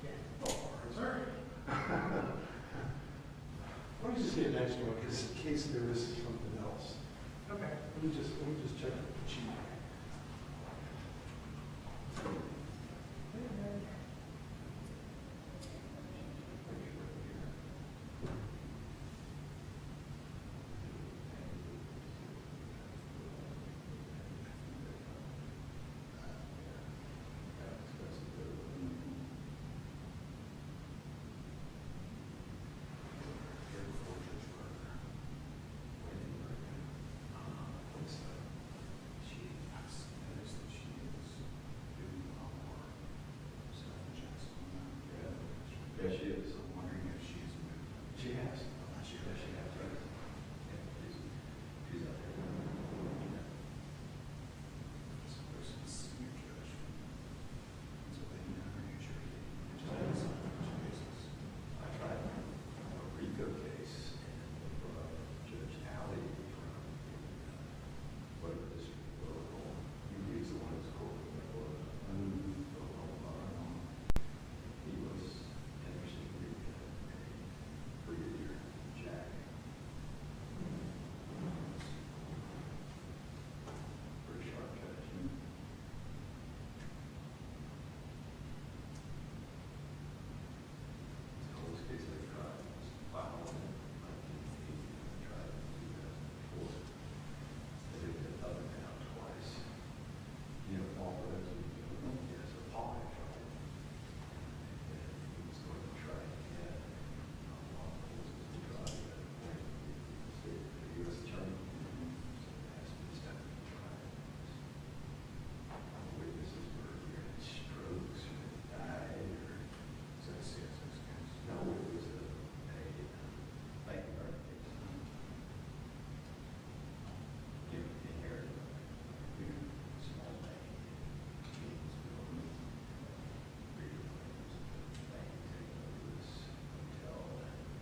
Yeah. Oh, sorry. Let me just see the next one, because in case there is something else. Okay. Let me just check the sheet. Yeah, she is. I'm wondering if she's moved. She has. I'm not sure if she has, right? Yeah, she's out there. This person's senior judge from Pennsylvania or New Jersey. Just had some cases. I tried a RICO case and Judge Alley from whatever district local. He's the one who's called he was interestingly a brigadier Jack. Pretty sharp judge. The coldest case I tried was filed in 1980. I tried it in 2004. They did it up and down twice. You know, Paul Lorenzo, yes, or Paul had tried it. And he was going to try it again. Paul was going to try it. The U.S. attorney asked me to step in and try it. Witnesses were getting strokes or they died or. Is that a CSX case? No, it was a bank guard case. You inherited a small bank. Means building. Bigger plans. Bank taking over this hotel and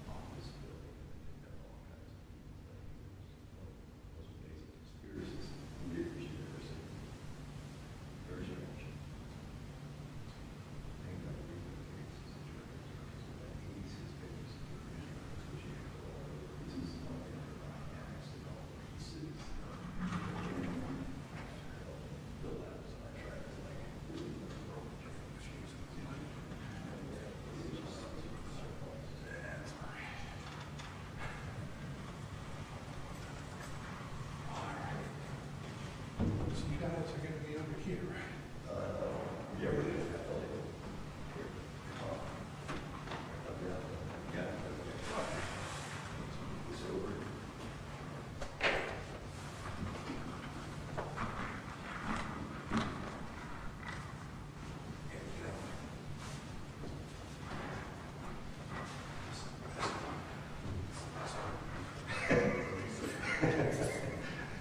office building. And all kinds of people. Those were basic conspiracies. Leaders university. Very strange. Things like legal cases and juries. He's his biggest which you go all over pieces of money and dynamics and all the pieces. Bill Adams and I tried to like that's fine. All right. So you guys are going to be over here. Yeah, we're doing that. Yeah. It's over.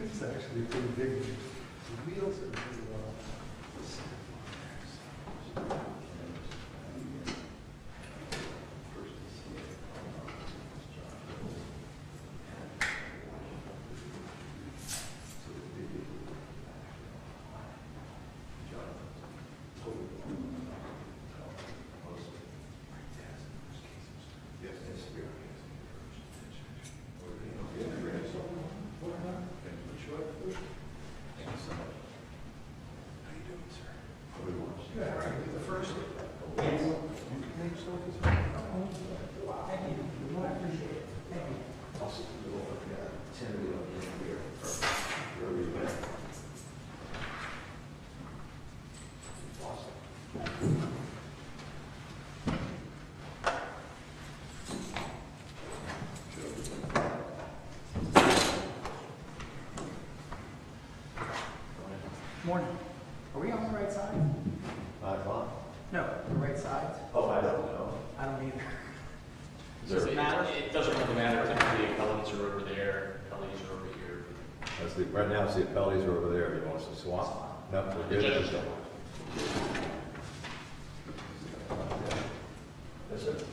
It's actually pretty big. The wheels are pretty well. Yes, yes, we are. Thank you so much. How you doing, sir? What do we want? Good. All right. The first. Yes. Name still is. Thank you. I appreciate it. Thank you. Also, tentative on the end here. Where we went. Awesome. Morning. Are we on the right side? 5 o'clock? No, the right side. Oh, I don't know. I don't either. Does it matter? It doesn't really matter. Typically, appellants are over there, appellees are over here. Right now, it's the appellees are over there. You want us to swap? No, we're The good. judges don't. That's it.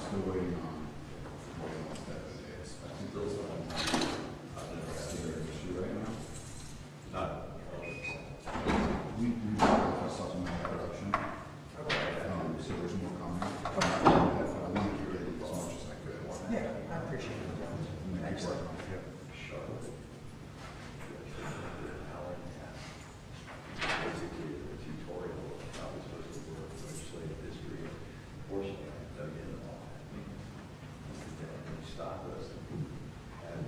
Still waiting on what that is. I think those are still an issue right now. Not, We have a supplemental production. So there's more coming. I want to curate it as much as I could. Yeah, I appreciate it. And then keep working on it. Charlotte. An hour and a half. Basically, a tutorial of how we're supposed to work legislative history. Fortunately, I dug in all that. And they stopped us and had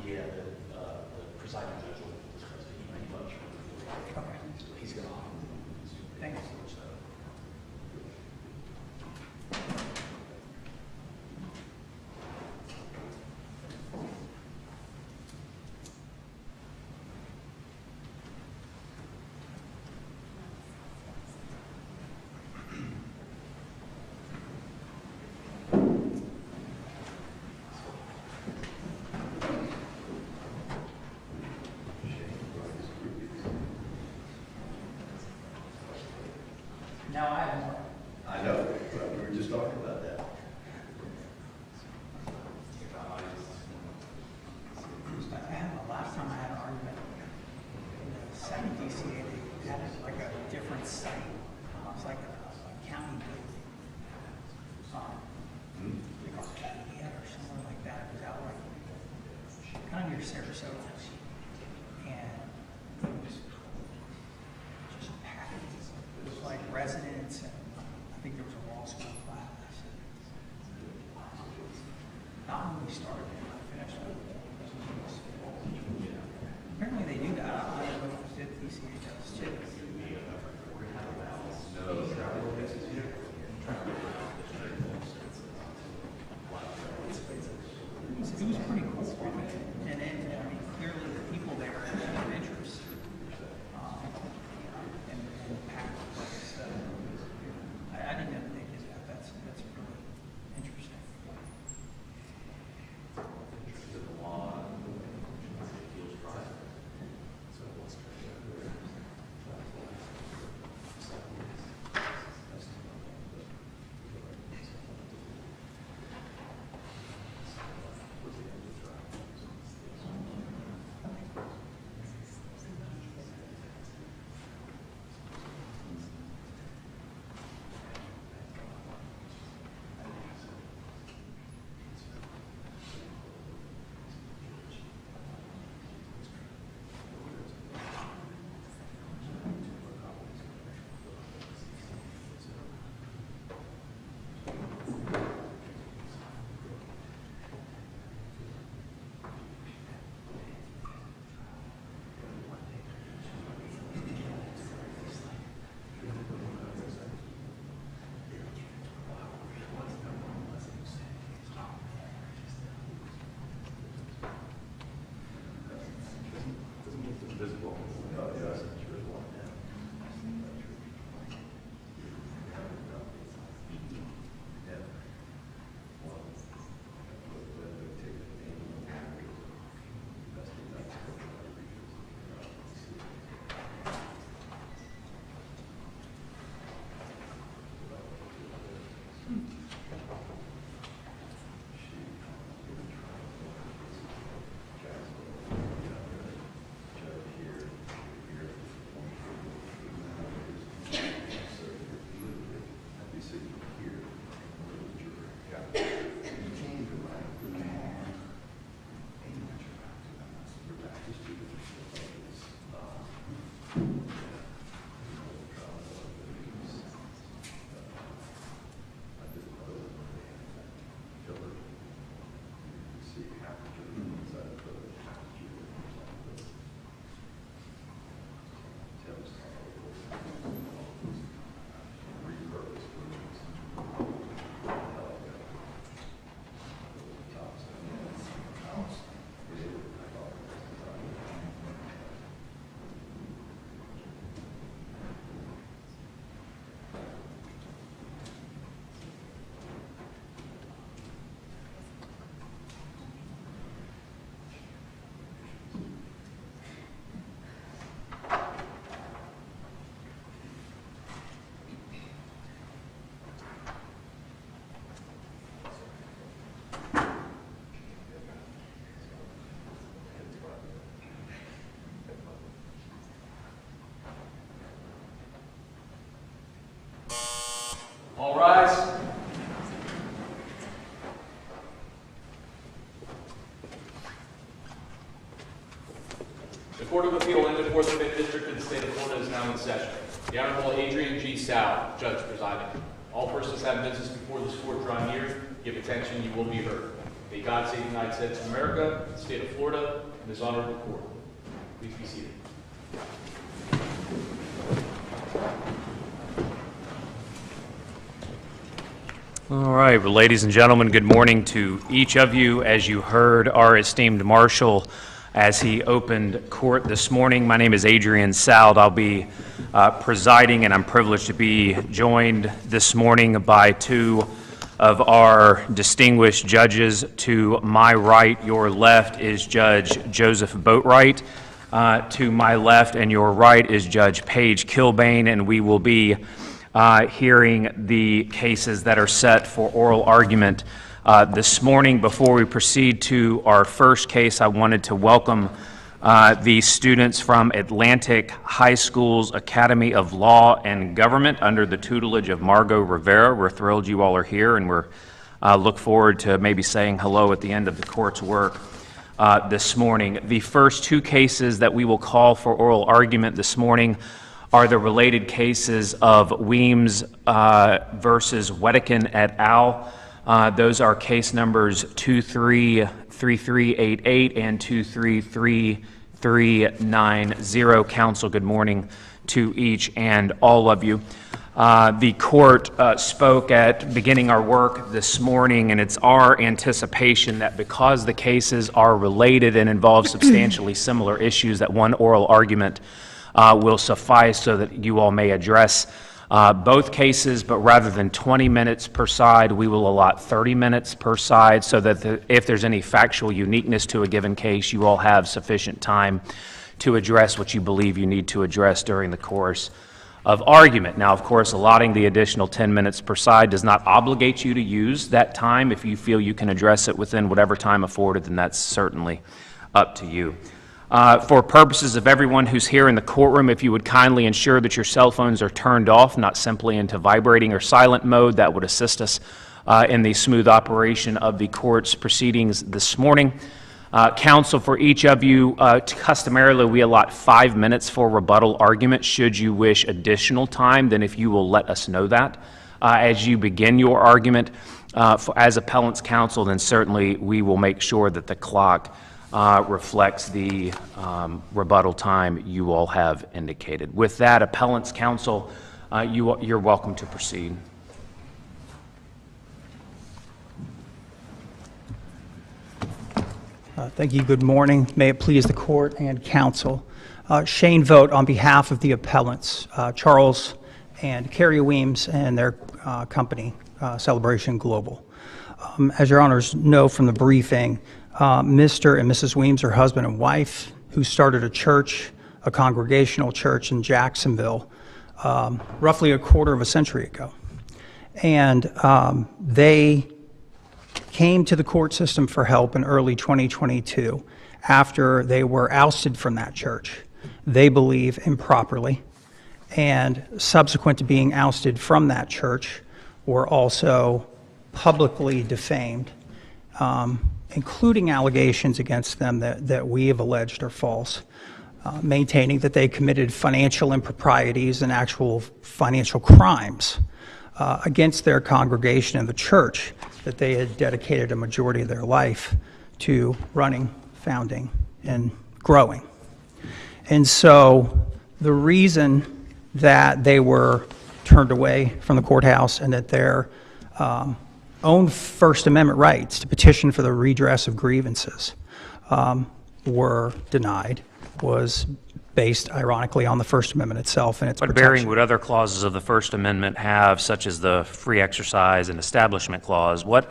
Yeah, the presiding judge will discuss it pretty much. Okay. He's going to. Thanks. Now I have more. I know, but we were just talking about that. Last time I had an argument in the second DCA, they had it like a different site. It was like a county building. Like Arcadia or somewhere like that. It was out like kind of near Sarasota. And it was just packed. It was like residents, and I think there was a law school class. Not when we started, when I finished it. Apparently they do that. I don't know if the DCA does too. It was pretty cool. And then, I mean, clearly the people there have interest. And packed the place. I didn't know that they did that. That's really interesting. All rise. The Court of Appeal in the 4th and 5th District of the State of Florida is now in session. The Honorable Adrian G. Stout, Judge presiding. All persons having business before this court draw near, give attention, you will be heard. May God save the United States of America, the state of Florida, and this honorable court. Please be seated. All right, well, ladies and gentlemen, good morning to each of you. As you heard our esteemed marshal as he opened court this morning, my name is Adrian Soud. I'll be presiding, and I'm privileged to be joined this morning by two of our distinguished judges. To my right, your left, is Judge Joseph Boatwright. To my left and your right is Judge Paige Kilbane, and we will be hearing the cases that are set for oral argument this morning. Before we proceed to our first case, I wanted to welcome the students from Atlantic High School's Academy of Law and Government under the tutelage of Margot Rivera. We're thrilled you all are here, and we're look forward to maybe saying hello at the end of the court's work this morning. The first two cases that we will call for oral argument this morning are the related cases of Weems versus Wedekin et al. Those are case numbers 233388 and 233390. Counsel, good morning to each and all of you. The court spoke at beginning our work this morning, and it's our anticipation that because the cases are related and involve substantially similar issues, that one oral argument will suffice so that you all may address both cases, but rather than 20 minutes per side, we will allot 30 minutes per side so that if there's any factual uniqueness to a given case, you all have sufficient time to address what you believe you need to address during the course of argument. Now, of course, allotting the additional 10 minutes per side does not obligate you to use that time. If you feel you can address it within whatever time afforded, then that's certainly up to you. For purposes of everyone who's here in the courtroom, if you would kindly ensure that your cell phones are turned off, not simply into vibrating or silent mode, that would assist us in the smooth operation of the court's proceedings this morning. Counsel, for each of you, customarily we allot 5 minutes for rebuttal argument. Should you wish additional time, then if you will let us know that as you begin your argument as appellant's counsel, then certainly we will make sure that the clock reflects the rebuttal time you all have indicated. With that, appellant's counsel, you're welcome to proceed. Thank you. Good morning. May it please the court and counsel. Shane Vogt on behalf of the appellants, Charles and Carrie Weems and their company, Celebration Global. As your honors know from the briefing, Mr. and Mrs. Weems are husband and wife who started a church, a congregational church in Jacksonville, roughly a quarter of a century ago. And they came to the court system for help in early 2022 after they were ousted from that church. They believe improperly, and subsequent to being ousted from that church were also publicly defamed, including allegations against them that we have alleged are false, maintaining that they committed financial improprieties and actual financial crimes against their congregation and the church that they had dedicated a majority of their life to running, founding, and growing. And so the reason that they were turned away from the courthouse and that their own First Amendment rights to petition for the redress of grievances were denied was based, ironically, on the First Amendment itself and its protection. What bearing would other clauses of the First Amendment have, such as the free exercise and establishment clause? What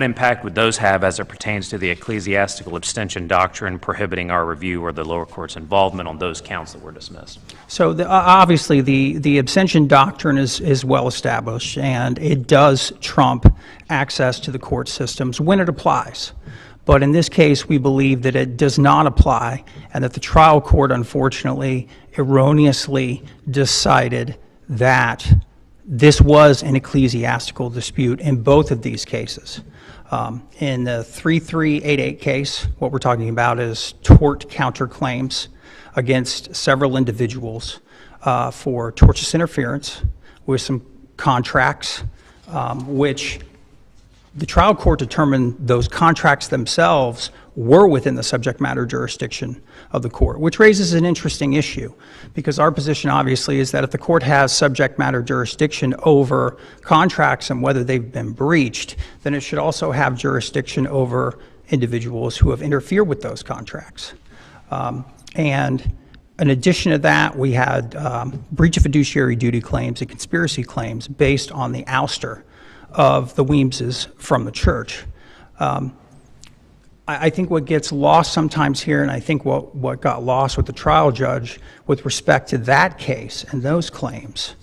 impact would those have as it pertains to the ecclesiastical abstention doctrine prohibiting our review or the lower court's involvement on those counts that were dismissed? So obviously the abstention doctrine is well established, and it does trump access to the court systems when it applies. But in this case, we believe that it does not apply, and that the trial court, unfortunately, erroneously decided that this was an ecclesiastical dispute in both of these cases. In the 3388 case, what we're talking about is tort counterclaims against several individuals for tortious interference with some contracts, which the trial court determined those contracts themselves were within the subject matter jurisdiction of the court, which raises an interesting issue, because our position obviously is that if the court has subject matter jurisdiction over contracts and whether they've been breached, then it should also have jurisdiction over individuals who have interfered with those contracts. And in addition to that, we had breach of fiduciary duty claims and conspiracy claims based on the ouster of the Weemses from the church. I think what gets lost sometimes here, and I think what got lost with the trial judge with respect to that case and those claims,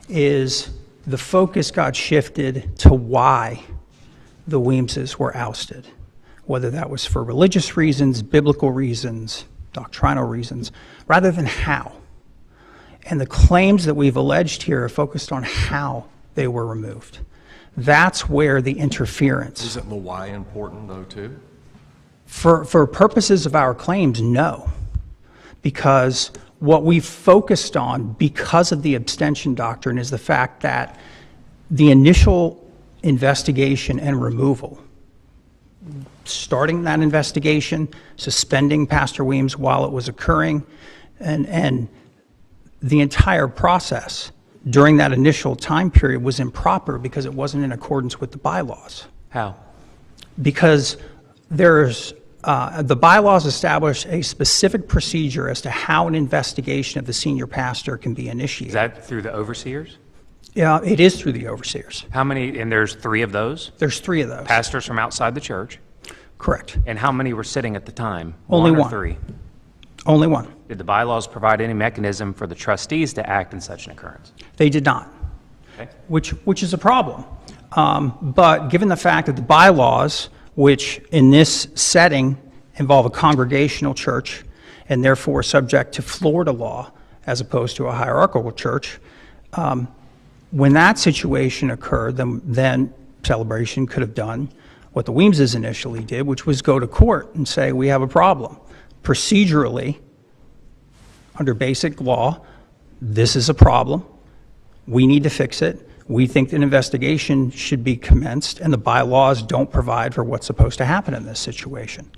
is the focus got shifted to why the Weemses were ousted, whether that was for religious reasons, biblical reasons, doctrinal reasons, rather than how. And the claims that we've alleged here are focused on how they were removed. That's where the interference. Isn't the why important, though, too? For purposes of our claims, no. Because what we've focused on, because of the abstention doctrine, is the fact that the initial investigation and removal, starting that investigation, suspending Pastor Weems while it was occurring, and the entire process during that initial time period was improper because it wasn't in accordance with the bylaws. How? Because the bylaws establish a specific procedure as to how an investigation of the senior pastor can be initiated. Is that through the overseers? Yeah, it is through the overseers. How many, and there's 3 of those? There's 3 of those. Pastors from outside the church? Correct. And how many were sitting at the time? Only or one. 3? Only one. Did the bylaws provide any mechanism for the trustees to act in such an occurrence? They did not, Okay. which is a problem. But given the fact that the bylaws, which in this setting involve a congregational church and therefore subject to Florida law as opposed to a hierarchical church, when that situation occurred, then Celebration could have done what the Weemses initially did, which was go to court and say, we have a problem. Procedurally, under basic law, this is a problem. We need to fix it. We think an investigation should be commenced, and the bylaws don't provide for what's supposed to happen in this situation.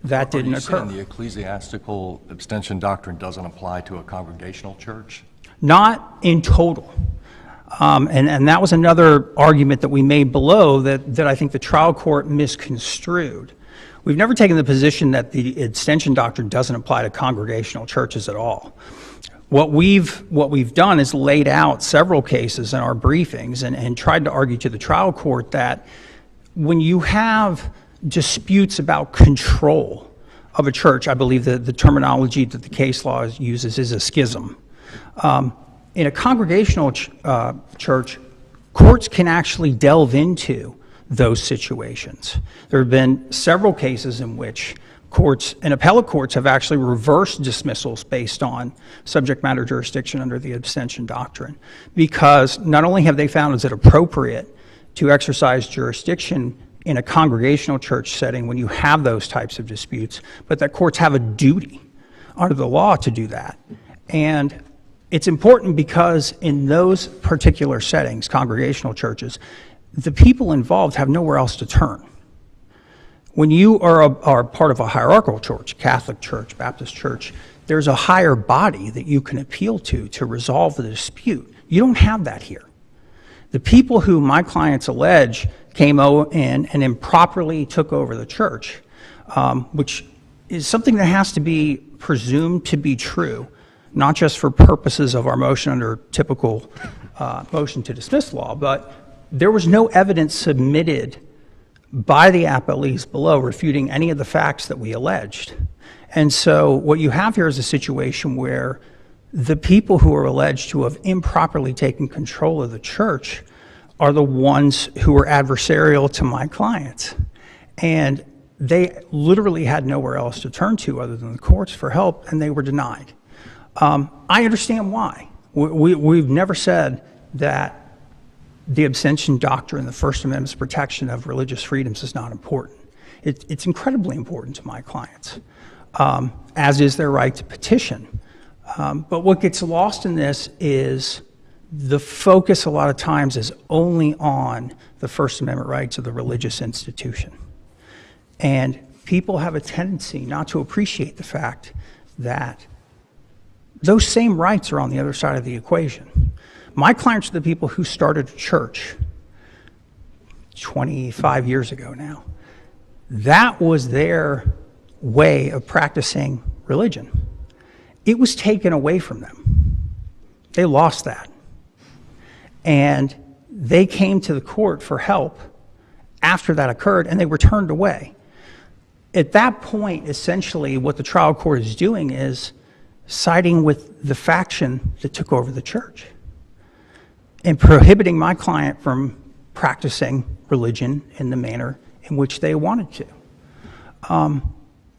That didn't occur. Are you saying the ecclesiastical abstention doctrine doesn't apply to a congregational church? Not in total. And that was another argument that we made below that I think the trial court misconstrued. We've never taken the position that the abstention doctrine doesn't apply to congregational churches at all. What we've done is laid out several cases in our briefings and tried to argue to the trial court that when you have disputes about control of a church, I believe that the terminology that the case law uses is a schism. In a congregational church, courts can actually delve into those situations. There have been several cases in which courts and appellate courts have actually reversed dismissals based on subject matter jurisdiction under the abstention doctrine, because not only have they found is it appropriate to exercise jurisdiction in a congregational church setting when you have those types of disputes, but that courts have a duty under the law to do that. And it's important because in those particular settings, congregational churches, the people involved have nowhere else to turn. When you are part of a hierarchical church, Catholic church, Baptist church, there's a higher body that you can appeal to resolve the dispute. You don't have that here. The people who my clients allege came in and improperly took over the church, which is something that has to be presumed to be true, not just for purposes of our motion under typical motion to dismiss law, but there was no evidence submitted by the appellees below refuting any of the facts that we alleged. And so what you have here is a situation where the people who are alleged to have improperly taken control of the church are the ones who are adversarial to my clients. And they literally had nowhere else to turn to other than the courts for help, and they were denied. I understand why. We've never said that the abstention doctrine, the First Amendment's protection of religious freedoms is not important. It's incredibly important to my clients, as is their right to petition. But what gets lost in this is the focus a lot of times is only on the First Amendment rights of the religious institution. And people have a tendency not to appreciate the fact that those same rights are on the other side of the equation. My clients are the people who started a church 25 years ago now. That was their way of practicing religion. It was taken away from them. They lost that. And they came to the court for help after that occurred, and they were turned away. At that point, essentially, what the trial court is doing is siding with the faction that took over the church and prohibiting my client from practicing religion in the manner in which they wanted to.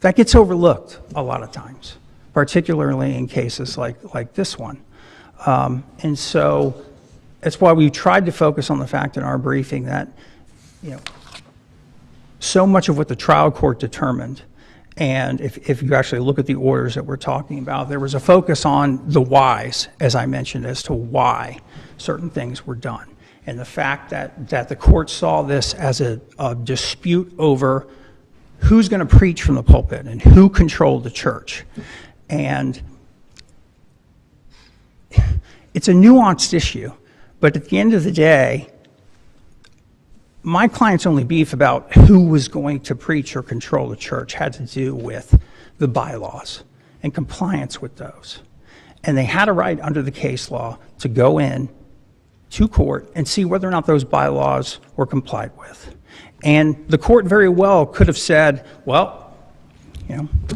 That gets overlooked a lot of times, particularly in cases like this one. And so that's why we tried to focus on the fact in our briefing that, so much of what the trial court determined, and if you actually look at the orders that we're talking about, there was a focus on the whys, as I mentioned, as to why certain things were done. And the fact that the court saw this as a dispute over who's going to preach from the pulpit and who controlled the church. And it's a nuanced issue, but at the end of the day, my client's only beef about who was going to preach or control the church had to do with the bylaws and compliance with those. And they had a right under the case law to go in to court and see whether or not those bylaws were complied with. And the court very well could have said, well,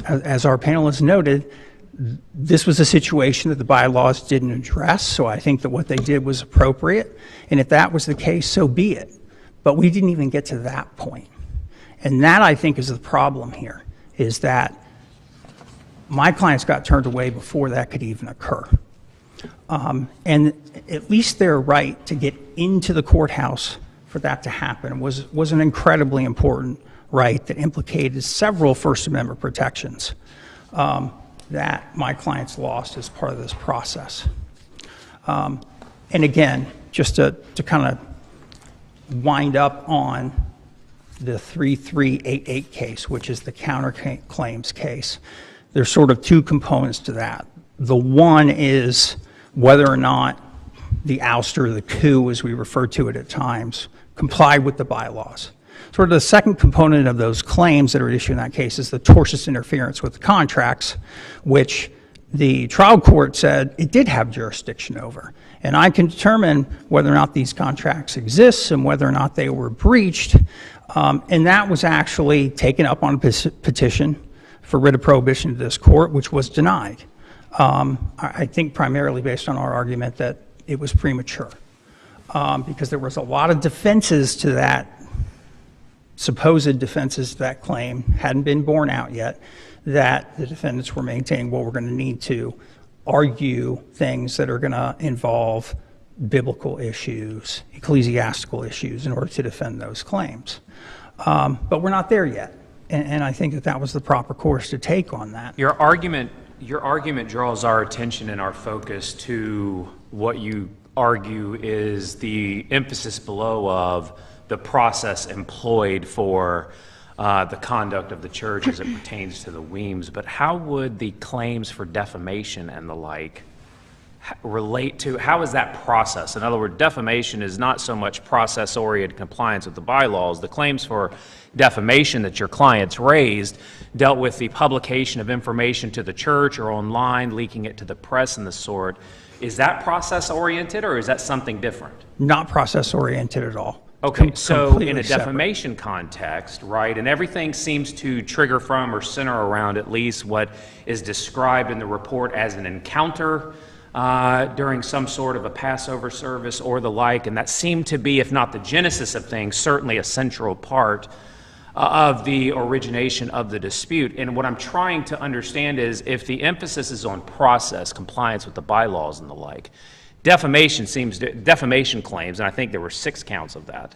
as our panelists noted, this was a situation that the bylaws didn't address, so I think that what they did was appropriate. And if that was the case, so be it. But we didn't even get to that point. And that, I think, is the problem here, is that my clients got turned away before that could even occur. And at least their right to get into the courthouse for that to happen was an incredibly important right that implicated several First Amendment protections that my clients lost as part of this process. And again, just to kind of wind up on the 3388 case, which is the counterclaims case, there's sort of two components to that. The one is whether or not the ouster, the coup, as we refer to it at times, complied with the bylaws. Sort of the second component of those claims that are issued in that case is the tortious interference with the contracts, which the trial court said it did have jurisdiction over. And I can determine whether or not these contracts exist and whether or not they were breached. And that was actually taken up on a petition for writ of prohibition to this court, which was denied. I think primarily based on our argument that it was premature, because there was a lot of defenses to that, supposed defenses to that claim hadn't been borne out yet, that the defendants were maintaining, well, we're going to need to argue things that are going to involve biblical issues, ecclesiastical issues, in order to defend those claims. But we're not there yet, and I think that was the proper course to take on that. Your argument draws our attention and our focus to what you argue is the emphasis below of the process employed for the conduct of the church as it pertains to the Weems. But how would the claims for defamation and the like relate to, how is that process? In other words, defamation is not so much process-oriented compliance with the bylaws. The claims for defamation that your clients raised dealt with the publication of information to the church or online, leaking it to the press and the sort. Is that process-oriented, or is that something different? Not process-oriented at all. Okay, so in a separate defamation context, right, and everything seems to trigger from or center around at least what is described in the report as an encounter during some sort of a Passover service or the like, and that seemed to be, if not the genesis of things, certainly a central part of the origination of the dispute. And what I'm trying to understand is, if the emphasis is on process, compliance with the bylaws and the like, defamation claims, and I think there were 6 counts of that,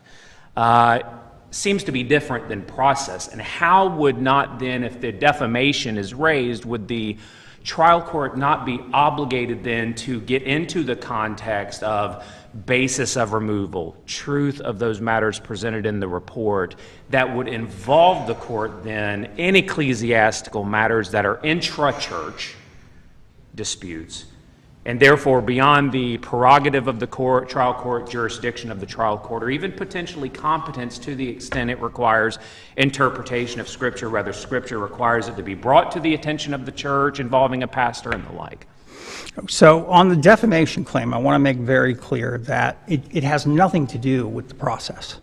seems to be different than process. And how would not then, if the defamation is raised, would the trial court not be obligated then to get into the context of basis of removal, truth of those matters presented in the report, that would involve the court then in ecclesiastical matters that are intra-church disputes, and therefore beyond the prerogative of the court, trial court, jurisdiction of the trial court, or even potentially competence to the extent it requires interpretation of Scripture, whether Scripture requires it to be brought to the attention of the church involving a pastor and the like? So on the defamation claim, I want to make very clear that it has nothing to do with the process.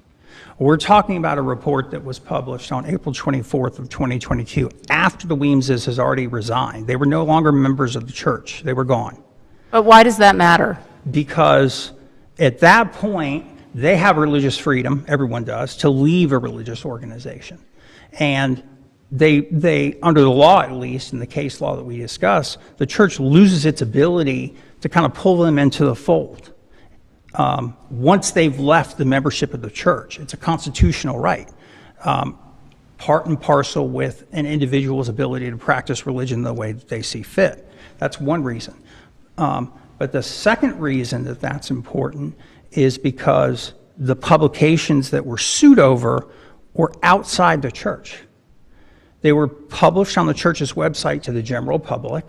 We're talking about a report that was published on April 24th of 2022 after the Weemses has already resigned. They were no longer members of the church. They were gone. But why does that matter? Because at that point, they have religious freedom, everyone does, to leave a religious organization. And they, under the law at least, in the case law that we discuss, the church loses its ability to kind of pull them into the fold once they've left the membership of the church. It's a constitutional right, part and parcel with an individual's ability to practice religion the way that they see fit. That's one reason. But the second reason that that's important is because the publications that were sued over were outside the church. They were published on the church's website to the general public,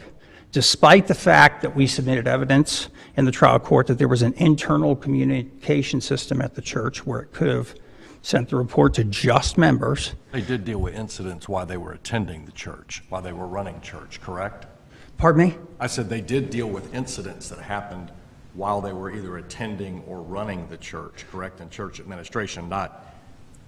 despite the fact that we submitted evidence in the trial court that there was an internal communication system at the church where it could have sent the report to just members. They did deal with incidents while they were attending the church, while they were running church, correct? Pardon me? I said they did deal with incidents that happened while they were either attending or running the church, correct, in church administration, not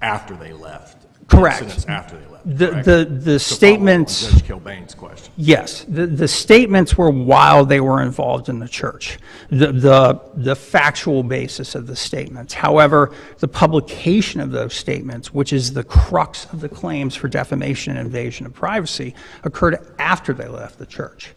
after they left. Correct. Incidents after they left. The statements. Judge Kilbane's question. Yes, the statements were while they were involved in the church. The factual basis of the statements. However, the publication of those statements, which is the crux of the claims for defamation and invasion of privacy, occurred after they left the church.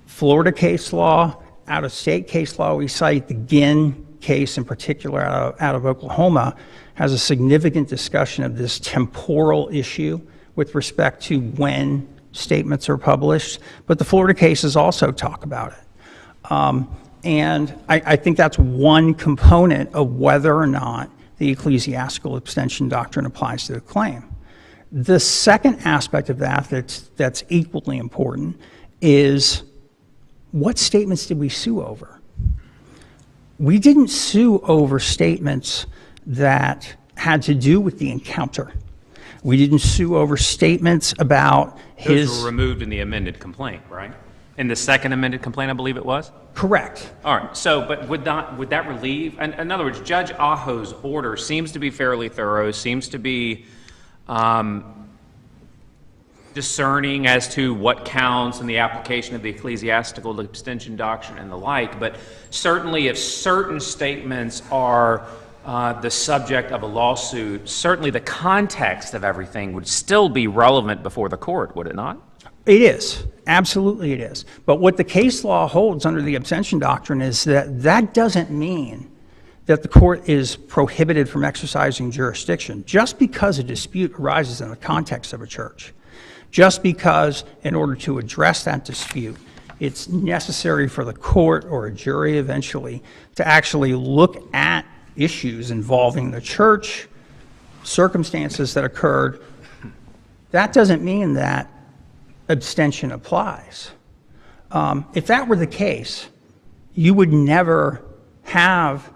Florida case law, out-of-state case law, we cite the Ginn case in particular out of Oklahoma, has a significant discussion of this temporal issue with respect to when statements are published, but the Florida cases also talk about it. And I think that's one component of whether or not the ecclesiastical abstention doctrine applies to the claim. The second aspect of that that's equally important is, what statements did we sue over? We didn't sue over statements that had to do with the encounter. We didn't sue over statements about his... Those were removed in the amended complaint, right? In the second amended complaint, I believe it was? Correct. All right, so, but would that relieve... In other words, Judge Ajo's order seems to be fairly thorough, seems to be discerning as to what counts in the application of the ecclesiastical abstention doctrine and the like, but certainly if certain statements are the subject of a lawsuit, certainly the context of everything would still be relevant before the court, would it not? It is. Absolutely it is. But what the case law holds under the abstention doctrine is that doesn't mean that the court is prohibited from exercising jurisdiction just because a dispute arises in the context of a church. Just because in order to address that dispute, it's necessary for the court or a jury eventually to actually look at issues involving the church, circumstances that occurred, that doesn't mean that abstention applies. If that were the case, you would never have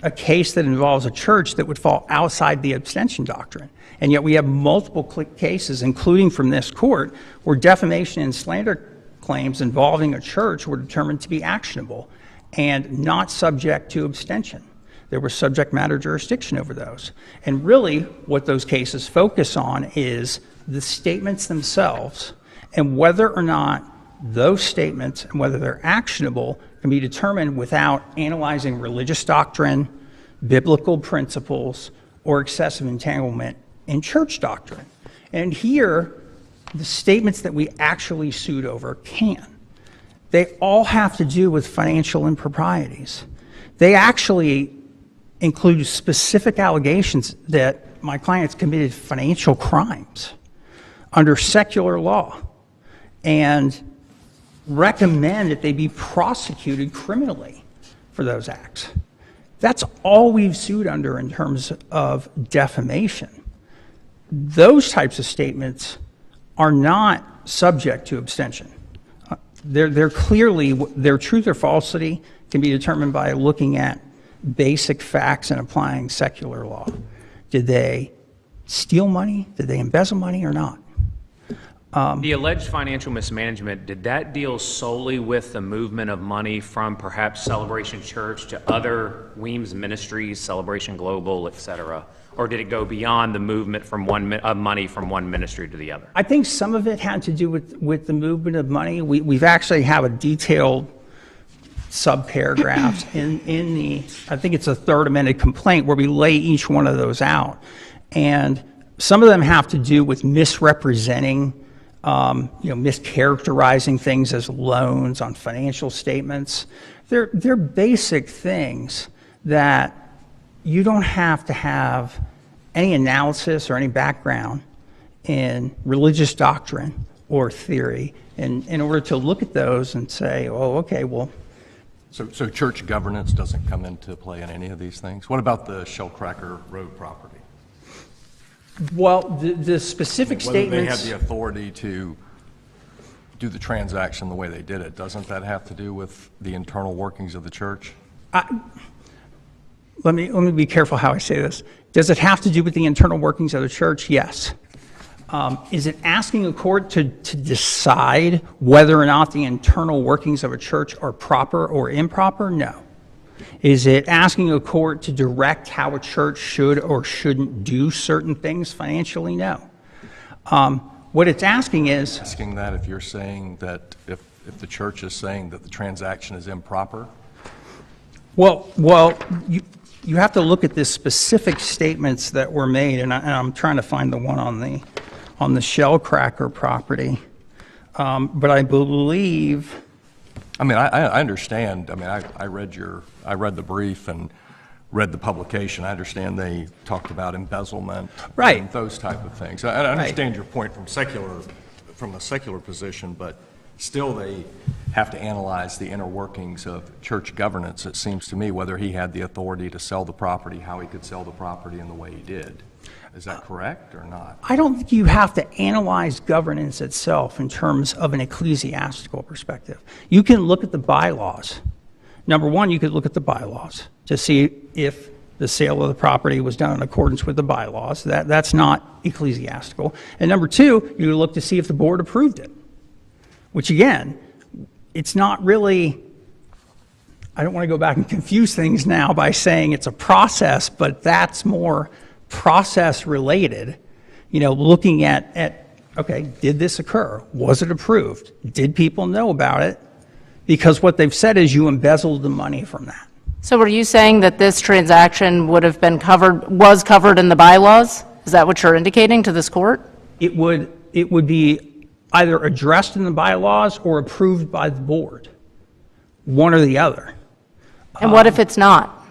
a case that involves a church that would fall outside the abstention doctrine. And yet we have multiple cases, including from this court, where defamation and slander claims involving a church were determined to be actionable and not subject to abstention. There was subject matter jurisdiction over those. And really, what those cases focus on is the statements themselves and whether or not those statements and whether they're actionable can be determined without analyzing religious doctrine, biblical principles, or excessive entanglement in church doctrine. And here, the statements that we actually sued over can. They all have to do with financial improprieties. They actually includes specific allegations that my clients committed financial crimes under secular law and recommend that they be prosecuted criminally for those acts. That's all we've sued under in terms of defamation. Those types of statements are not subject to abstention. They're clearly, their truth or falsity can be determined by looking at basic facts and applying secular law. Did they steal money? Did they embezzle money or not? The alleged financial mismanagement, did that deal solely with the movement of money from perhaps Celebration Church to other Weems ministries, Celebration Global, et cetera? Or did it go beyond the movement from money from one ministry to the other? I think some of it had to do with the movement of money. We've actually have a detailed subparagraphs in the, I think it's a third amended complaint where we lay each one of those out. And some of them have to do with misrepresenting, mischaracterizing things as loans on financial statements. They're basic things that you don't have to have any analysis or any background in religious doctrine or theory in order to look at those and say, oh, okay, well. So church governance doesn't come into play in any of these things? What about the Shellcracker Road property? Well, the specific statements. Whether they had the authority to do the transaction the way they did it, doesn't that have to do with the internal workings of the church? Let me be careful how I say this. Does it have to do with the internal workings of the church? Yes. Is it asking a court to decide whether or not the internal workings of a church are proper or improper? No. Is it asking a court to direct how a church should or shouldn't do certain things financially? No. What it's asking is... Asking that if you're saying that if the church is saying that the transaction is improper? Well, you have to look at the specific statements that were made, and I'm trying to find the one on the Shellcracker property. But I believe... I mean, I understand. I mean, I read the brief and read the publication. I understand they talked about embezzlement, right, and those type of things. I understand your point from the secular position, but still they have to analyze the inner workings of church governance, it seems to me, whether he had the authority to sell the property, how he could sell the property in the way he did. Is that correct or not? I don't think you have to analyze governance itself in terms of an ecclesiastical perspective. You can look at the bylaws. Number one, you could look at the bylaws to see if the sale of the property was done in accordance with the bylaws. That's not ecclesiastical. And number two, you look to see if the board approved it, which again, it's not really, I don't want to go back and confuse things now by saying it's a process, but that's more process related, looking at, okay, did this occur? Was it approved? Did people know about it? Because what they've said is you embezzled the money from that. So are you saying that this transaction was covered in the bylaws? Is that what you're indicating to this court? It would be either addressed in the bylaws or approved by the board, one or the other. And what if it's not?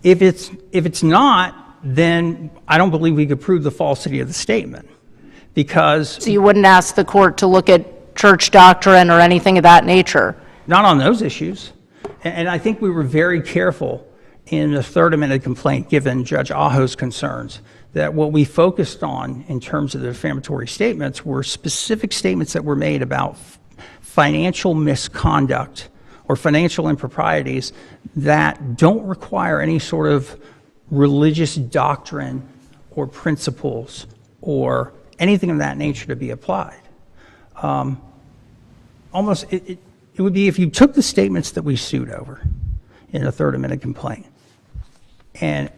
If it's not, then I don't believe we could prove the falsity of the statement, because... So you wouldn't ask the court to look at church doctrine or anything of that nature? Not on those issues. And I think we were very careful in the third amended complaint, given Judge Aho's concerns, that what we focused on in terms of the defamatory statements were specific statements that were made about financial misconduct or financial improprieties that don't require any sort of religious doctrine or principles or anything of that nature to be applied. It would be if you took the statements that we sued over in the third amended complaint and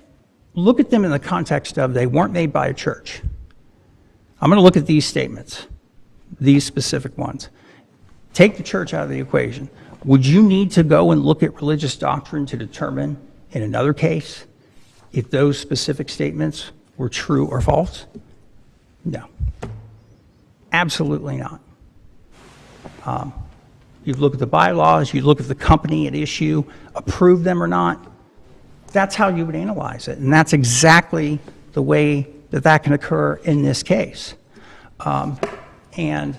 look at them in the context of they weren't made by a church. I'm going to look at these statements, these specific ones. Take the church out of the equation. Would you need to go and look at religious doctrine to determine in another case if those specific statements were true or false? No. Absolutely not. You look at the bylaws, you look at the company at issue, approve them or not, that's how you would analyze it. And that's exactly the way that that can occur in this case. And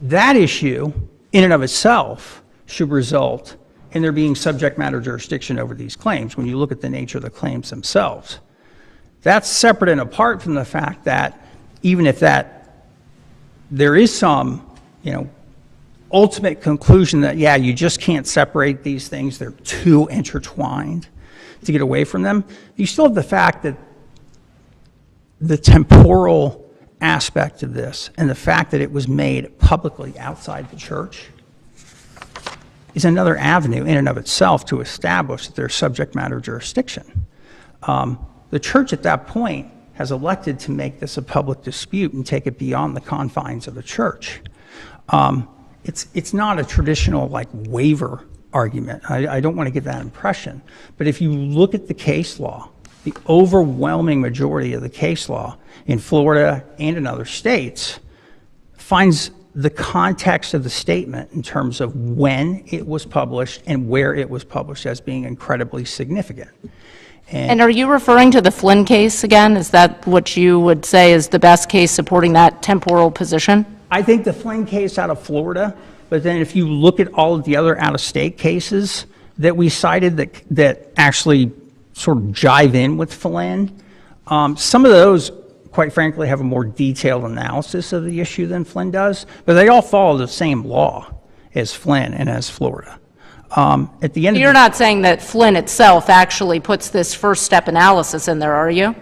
that issue, in and of itself, should result in there being subject matter jurisdiction over these claims when you look at the nature of the claims themselves. That's separate and apart from the fact that even if there is some, ultimate conclusion that, yeah, you just can't separate these things, they're too intertwined to get away from them, you still have the fact that the temporal aspect of this and the fact that it was made publicly outside the church is another avenue in and of itself to establish that there's subject matter jurisdiction. The church at that point has elected to make this a public dispute and take it beyond the confines of the church. It's not a traditional waiver argument. I don't want to give that impression. But if you look at the case law, the overwhelming majority of the case law in Florida and in other states finds the context of the statement in terms of when it was published and where it was published as being incredibly significant. And are you referring to the Flynn case again? Is that what you would say is the best case supporting that temporal position? I think the Flynn case out of Florida, but then if you look at all of the other out-of-state cases that we cited that actually sort of jive in with Flynn, some of those, quite frankly, have a more detailed analysis of the issue than Flynn does, but they all follow the same law as Flynn and as Florida. At the end You're not saying that Flynn itself actually puts this first step analysis in there, are you?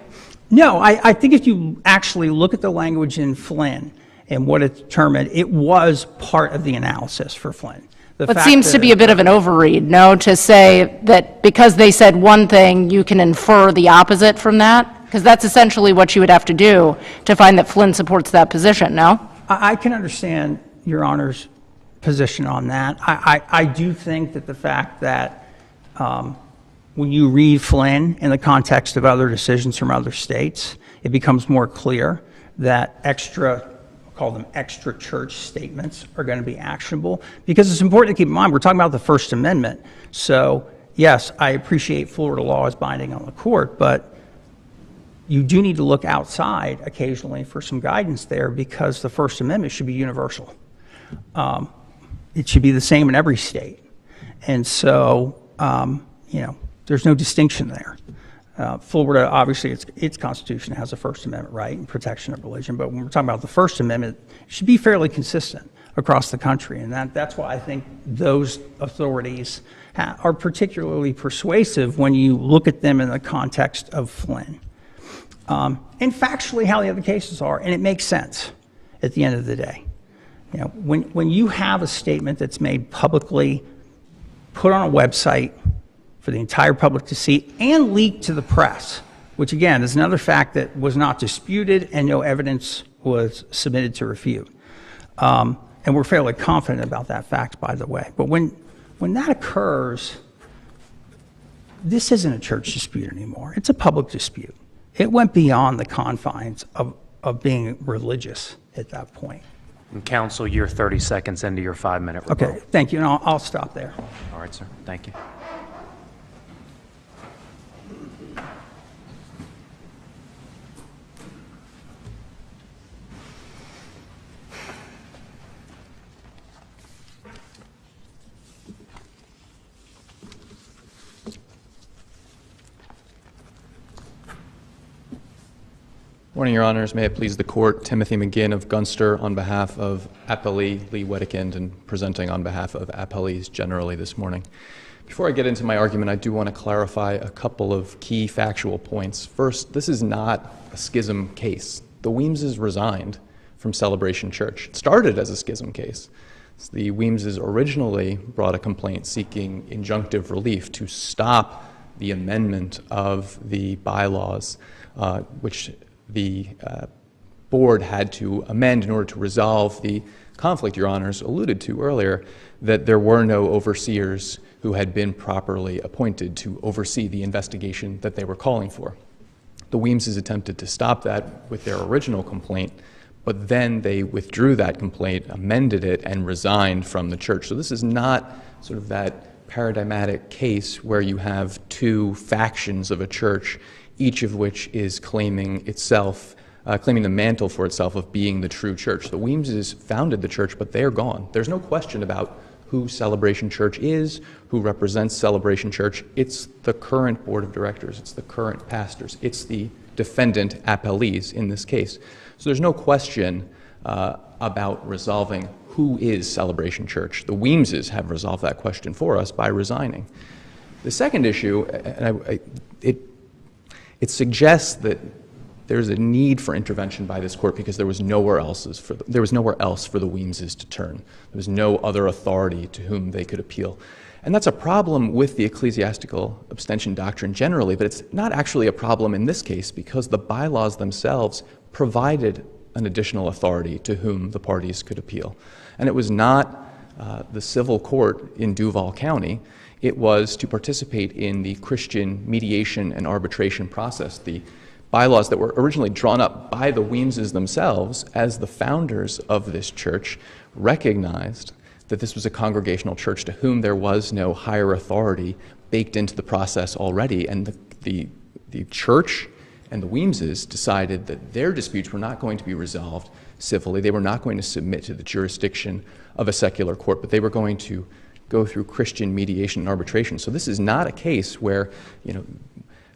No, I think if you actually look at the language in Flynn and what it determined, it was part of the analysis for Flynn. It seems to be a bit of an overread, no, to say that because they said one thing, you can infer the opposite from that? Because that's essentially what you would have to do to find that Flynn supports that position, no? I can understand Your Honor's position on that. I do think that the fact that when you read Flynn in the context of other decisions from other states, it becomes more clear that call them extra church statements are going to be actionable, because it's important to keep in mind we're talking about the First Amendment. So yes, I appreciate Florida law is binding on the court, but you do need to look outside occasionally for some guidance there, because the First Amendment should be universal. It should be the same in every state. And so, there's no distinction there. Florida, obviously, its Constitution has a First Amendment right and protection of religion, but when we're talking about the First Amendment, it should be fairly consistent across the country, and that's why I think those authorities are particularly persuasive when you look at them in the context of Flynn. And factually how the other cases are, and it makes sense at the end of the day. When you have a statement that's made publicly, put on a website for the entire public to see, and leaked to the press, which again is another fact that was not disputed and no evidence was submitted to refute. And we're fairly confident about that fact, by the way. But when that occurs, this isn't a church dispute anymore. It's a public dispute. It went beyond the confines of being religious at that point. And counsel, you're 30 seconds into your 5-minute rebuttal. Okay, thank you, and I'll stop there. All right, sir. Thank you. Morning, Your Honors. May it please the Court, Timothy McGinn of Gunster on behalf of Appellee Lee Wedekind and presenting on behalf of appellees generally this morning. Before I get into my argument, I do want to clarify a couple of key factual points. First, this is not a schism case. The Weemses resigned from Celebration Church. It started as a schism case. The Weemses originally brought a complaint seeking injunctive relief to stop the amendment of the bylaws, which the board had to amend in order to resolve the conflict Your Honors alluded to earlier, that there were no overseers who had been properly appointed to oversee the investigation that they were calling for. The Weemses attempted to stop that with their original complaint, but then they withdrew that complaint, amended it, and resigned from the church. So this is not sort of that paradigmatic case where you have two factions of a church, each of which is claiming the mantle for itself of being the true church. The Weemses founded the church, but they're gone. There's no question about who Celebration Church is, who represents Celebration Church. It's the current board of directors. It's the current pastors. It's the defendant appellees in this case. So there's no question about resolving who is Celebration Church. The Weemses have resolved that question for us by resigning. The second issue, and it suggests that there's a need for intervention by this court because there was nowhere else for the Weemses to turn. There was no other authority to whom they could appeal. And that's a problem with the ecclesiastical abstention doctrine generally, but it's not actually a problem in this case because the bylaws themselves provided an additional authority to whom the parties could appeal. And it was not the civil court in Duval County. It was to participate in the Christian mediation and arbitration process. The bylaws that were originally drawn up by the Weemses themselves as the founders of this church recognized that this was a congregational church to whom there was no higher authority baked into the process already, and the church and the Weemses decided that their disputes were not going to be resolved civilly. They were not going to submit to the jurisdiction of a secular court, but they were going to go through Christian mediation and arbitration. So this is not a case where,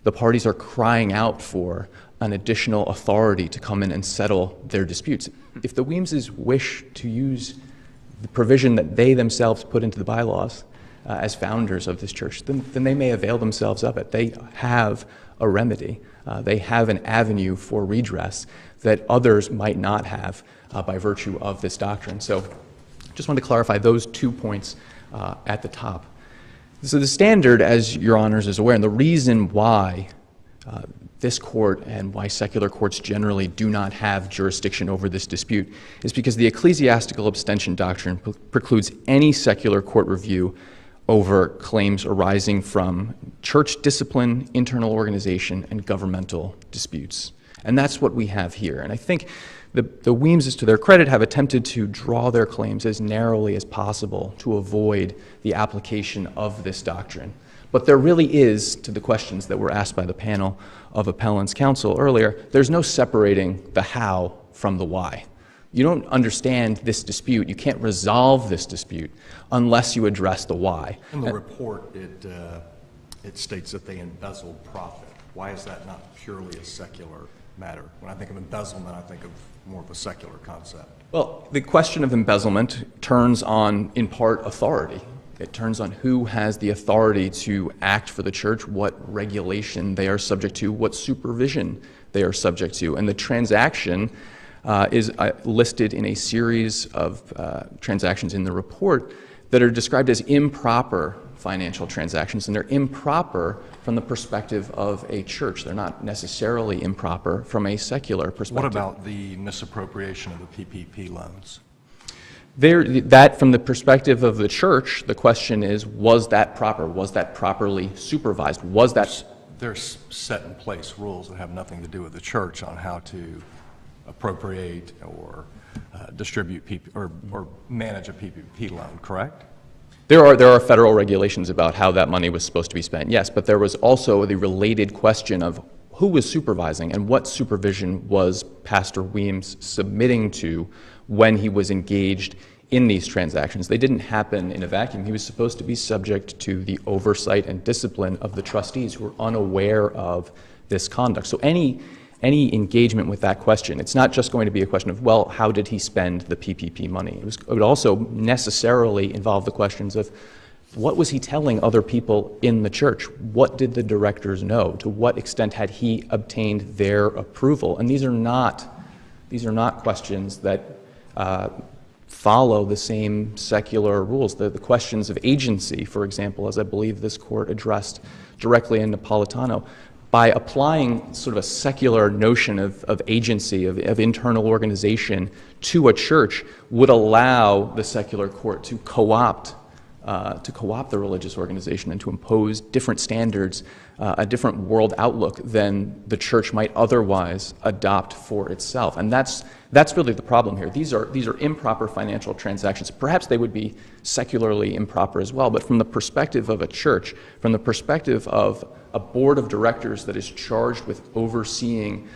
the parties are crying out for an additional authority to come in and settle their disputes. If the Weemses wish to use the provision that they themselves put into the bylaws as founders of this church, then they may avail themselves of it. They have a remedy. They have an avenue for redress that others might not have by virtue of this doctrine. So just wanted to clarify those 2 points at the top. So the standard, as Your Honors is aware, and the reason why this court and why secular courts generally do not have jurisdiction over this dispute is because the ecclesiastical abstention doctrine precludes any secular court review over claims arising from church discipline, internal organization, and governmental disputes. And that's what we have here. And I think the Weemses, to their credit, have attempted to draw their claims as narrowly as possible to avoid the application of this doctrine. But there really is, to the questions that were asked by the panel of appellants counsel earlier, there's no separating the how from the why. You don't understand this dispute, you can't resolve this dispute unless you address the why. In the report, it states that they embezzled profit. Why is that not purely a secular matter? When I think of embezzlement, I think of more of a secular concept. Well, the question of embezzlement turns on, in part, authority. It turns on who has the authority to act for the church, what regulation they are subject to, what supervision they are subject to. And the transaction is listed in a series of transactions in the report that are described as improper financial transactions, and they're improper from the perspective of a church. They're not necessarily improper from a secular perspective. What about the misappropriation of the PPP loans? That, from the perspective of the church, the question is, was that proper? Was that properly supervised? Was that... There's set in place rules that have nothing to do with the church on how to appropriate or distribute or manage a PPP loan, correct? There are federal regulations about how that money was supposed to be spent, yes, but there was also the related question of who was supervising and what supervision was Pastor Weems submitting to when he was engaged in these transactions. They didn't happen in a vacuum. He was supposed to be subject to the oversight and discipline of the trustees who were unaware of this conduct. So any engagement with that question, it's not just going to be a question of, well, how did he spend the PPP money? It would also necessarily involve the questions of, what was he telling other people in the church? What did the directors know? To what extent had he obtained their approval? And these are not questions that follow the same secular rules. The questions of agency, for example, as I believe this court addressed directly in Napolitano, by applying sort of a secular notion of agency, of internal organization to a church, would allow the secular court to co-opt to co-opt the religious organization and to impose different standards, a different world outlook than the church might otherwise adopt for itself. And that's really the problem here. These are improper financial transactions. Perhaps they would be secularly improper as well, but from the perspective of a church, from the perspective of a board of directors that is charged with overseeing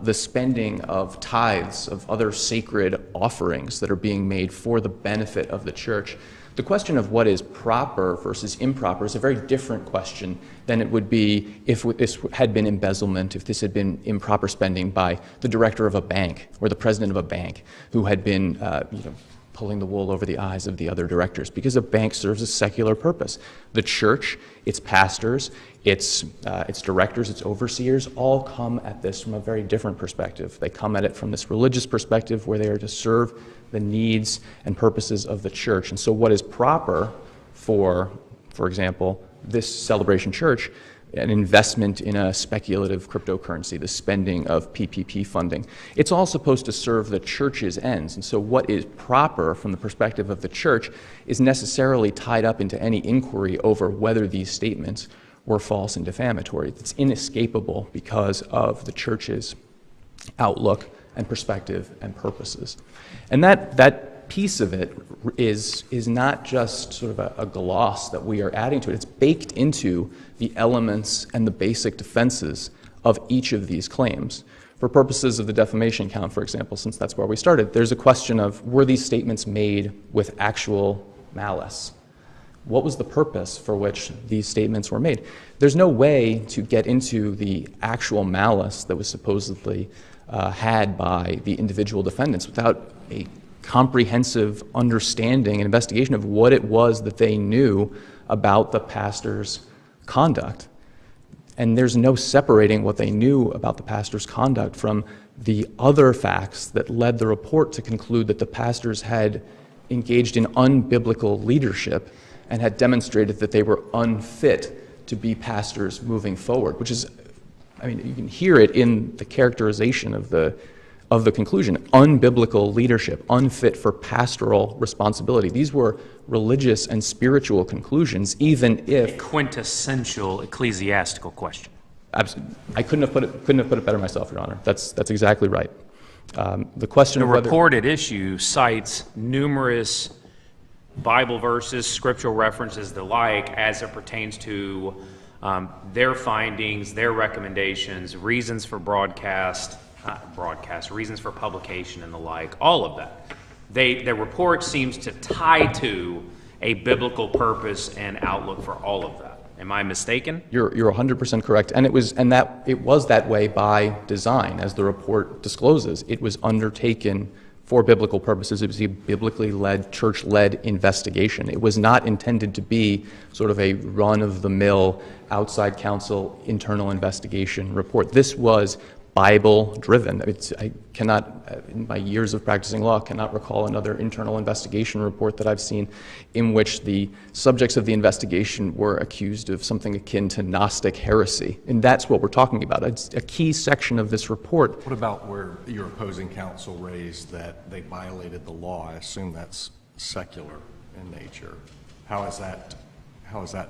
the spending of tithes, of other sacred offerings that are being made for the benefit of the church, the question of what is proper versus improper is a very different question than it would be if this had been embezzlement, if this had been improper spending by the director of a bank or the president of a bank who had been pulling the wool over the eyes of the other directors, because a bank serves a secular purpose. The church, its pastors, its directors, its overseers, all come at this from a very different perspective. They come at it from this religious perspective where they are to serve the needs and purposes of the church. And so what is proper for example, this Celebration Church, an investment in a speculative cryptocurrency, the spending of PPP funding, it's all supposed to serve the church's ends. And so what is proper from the perspective of the church is necessarily tied up into any inquiry over whether these statements were false and defamatory. It's inescapable because of the church's outlook and perspective and purposes. And that piece of it is not just sort of a gloss that we are adding to it. It's baked into the elements and the basic defenses of each of these claims. For purposes of the defamation count, for example, since that's where we started, there's a question of, were these statements made with actual malice? What was the purpose for which these statements were made? There's no way to get into the actual malice that was supposedly had by the individual defendants without a comprehensive understanding and investigation of what it was that they knew about the pastor's conduct. And there's no separating what they knew about the pastor's conduct from the other facts that led the report to conclude that the pastors had engaged in unbiblical leadership and had demonstrated that they were unfit to be pastors moving forward, which is, I mean, you can hear it in the characterization of the conclusion. Unbiblical leadership, unfit for pastoral responsibility. These were religious and spiritual conclusions, even if... A quintessential ecclesiastical question. Absolutely. I couldn't have put it better myself, Your Honor. That's exactly right. The question of whether... The report at issue cites numerous Bible verses, scriptural references, the like, as it pertains to their findings, their recommendations, reasons for reasons for publication and the like, all of that. Their report seems to tie to a biblical purpose and outlook for all of that. Am I mistaken? You're 100% correct, and it was that way by design, as the report discloses. It was undertaken for biblical purposes. It was a biblically led, church-led investigation. It was not intended to be sort of a run-of-the-mill, outside counsel, internal investigation report. This was Bible-driven. I cannot, in my years of practicing law, cannot recall another internal investigation report that I've seen in which the subjects of the investigation were accused of something akin to Gnostic heresy. And that's what we're talking about. It's a key section of this report. What about where your opposing counsel raised that they violated the law? I assume that's secular in nature. How is that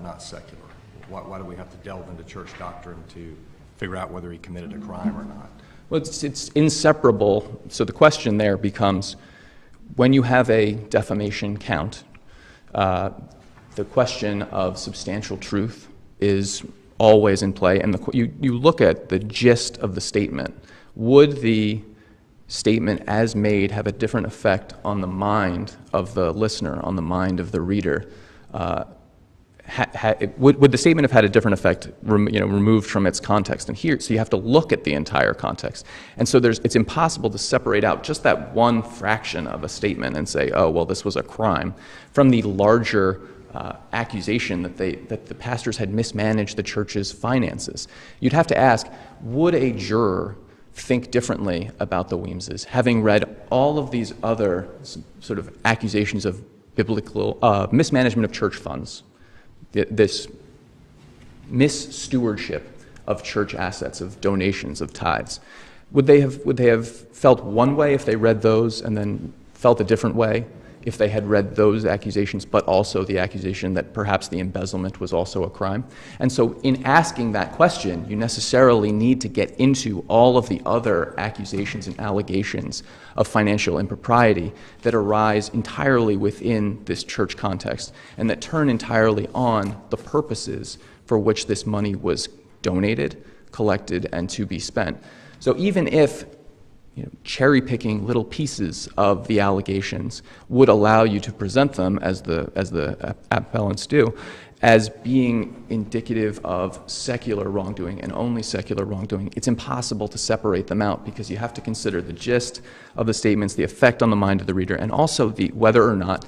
not secular? Why do we have to delve into church doctrine to figure out whether he committed a crime or not? Well, it's inseparable. So the question there becomes, when you have a defamation count, the question of substantial truth is always in play. And you look at the gist of the statement. Would the statement as made have a different effect on the mind of the listener, on the mind of the reader? Would the statement have had a different effect, removed from its context? And here, so you have to look at the entire context. And so it's impossible to separate out just that one fraction of a statement and say, oh, well, this was a crime, from the larger accusation that the pastors had mismanaged the church's finances. You'd have to ask, would a juror think differently about the Weemses, having read all of these other sort of accusations of biblical mismanagement of church funds, this misstewardship of church assets, of donations, of tithes? Would they have felt one way if they read those and then felt a different way if they had read those accusations, but also the accusation that perhaps the embezzlement was also a crime. And so in asking that question, you necessarily need to get into all of the other accusations and allegations of financial impropriety that arise entirely within this church context and that turn entirely on the purposes for which this money was donated, collected, and to be spent. So even if cherry-picking little pieces of the allegations would allow you to present them, as the appellants do, as being indicative of secular wrongdoing and only secular wrongdoing, it's impossible to separate them out because you have to consider the gist of the statements, the effect on the mind of the reader, and also whether or not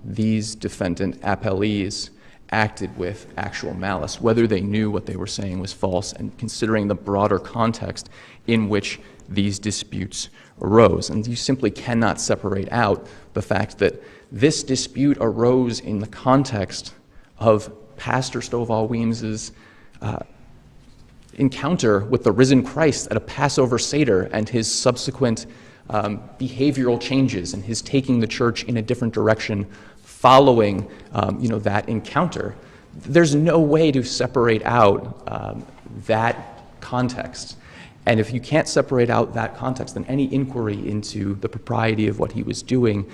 these defendant appellees acted with actual malice, whether they knew what they were saying was false, and considering the broader context in which these disputes arose. And you simply cannot separate out the fact that this dispute arose in the context of Pastor Stovall Weems's encounter with the risen Christ at a Passover Seder and his subsequent behavioral changes and his taking the church in a different direction following that encounter. There's no way to separate out that context. And if you can't separate out that context, then any inquiry into the propriety of what he was doing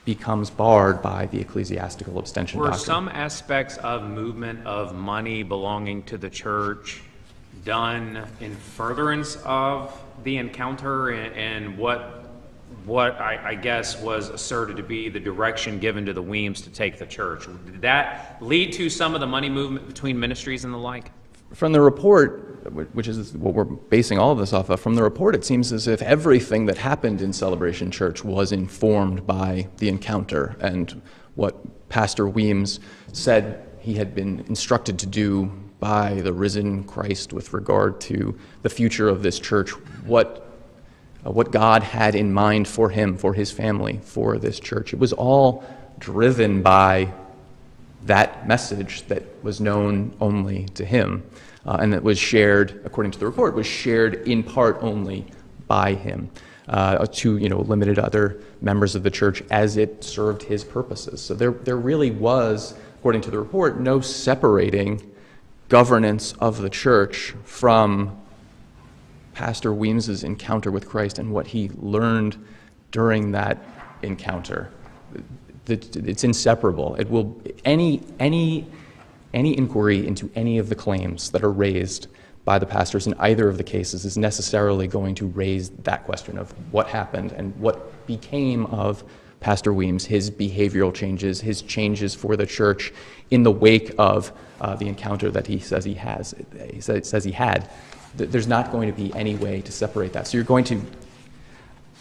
becomes barred by the ecclesiastical abstention Were doctrine. some aspects of movement of money belonging to the church done in furtherance of the encounter and what I guess was asserted to be the direction given to the Weems to take the church? Did that lead to some of the money movement between ministries and the like? From the report, which is what we're basing all of this off of, from the report it seems as if everything that happened in Celebration Church was informed by the encounter and what Pastor Weems said he had been instructed to do by the risen Christ with regard to the future of this church, what God had in mind for him, for his family, for this church. It was all driven by that message that was known only to him, and that was shared, according to the report, was shared in part only by him to limited other members of the church as it served his purposes. So there really was, according to the report, no separating governance of the church from Pastor Weems's encounter with Christ and what he learned during that encounter. It's inseparable. It will any inquiry into any of the claims that are raised by the pastors in either of the cases is necessarily going to raise that question of what happened and what became of Pastor Weems, his behavioral changes, his changes for the church in the wake of the encounter that he says he had. There's not going to be any way to separate that. So you're going to,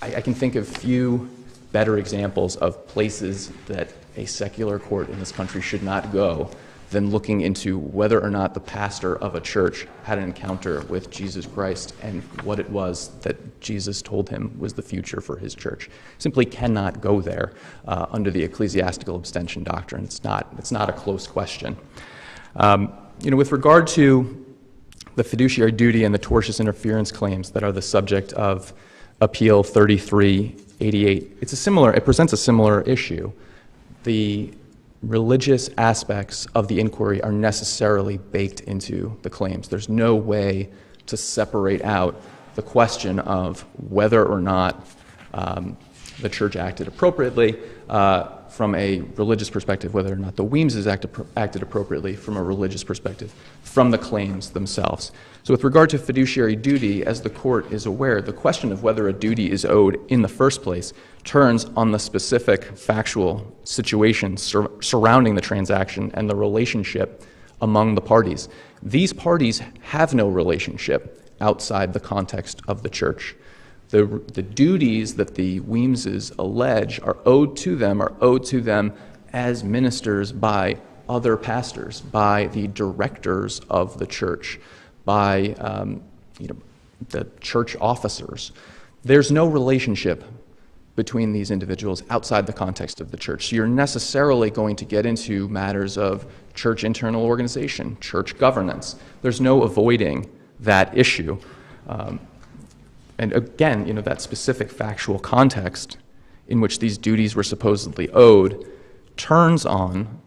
I can think of few better examples of places that a secular court in this country should not go than looking into whether or not the pastor of a church had an encounter with Jesus Christ and what it was that Jesus told him was the future for his church. Simply cannot go there under the ecclesiastical abstention doctrine. It's not a close question. With regard to the fiduciary duty and the tortious interference claims that are the subject of Appeal 3388, it presents a similar issue. The religious aspects of the inquiry are necessarily baked into the claims. There's no way to separate out the question of whether or not the church acted appropriately from a religious perspective, whether or not the Weemses acted appropriately from a religious perspective, from the claims themselves. So with regard to fiduciary duty, as the court is aware, the question of whether a duty is owed in the first place turns on the specific factual situation surrounding the transaction and the relationship among the parties. These parties have no relationship outside the context of the church. The duties that the Weemses allege are owed to them as ministers by other pastors, by the directors of the church, by the church officers. There's no relationship between these individuals outside the context of the church. So you're necessarily going to get into matters of church internal organization, church governance. There's no avoiding that issue. And again, that specific factual context in which these duties were supposedly owed turns on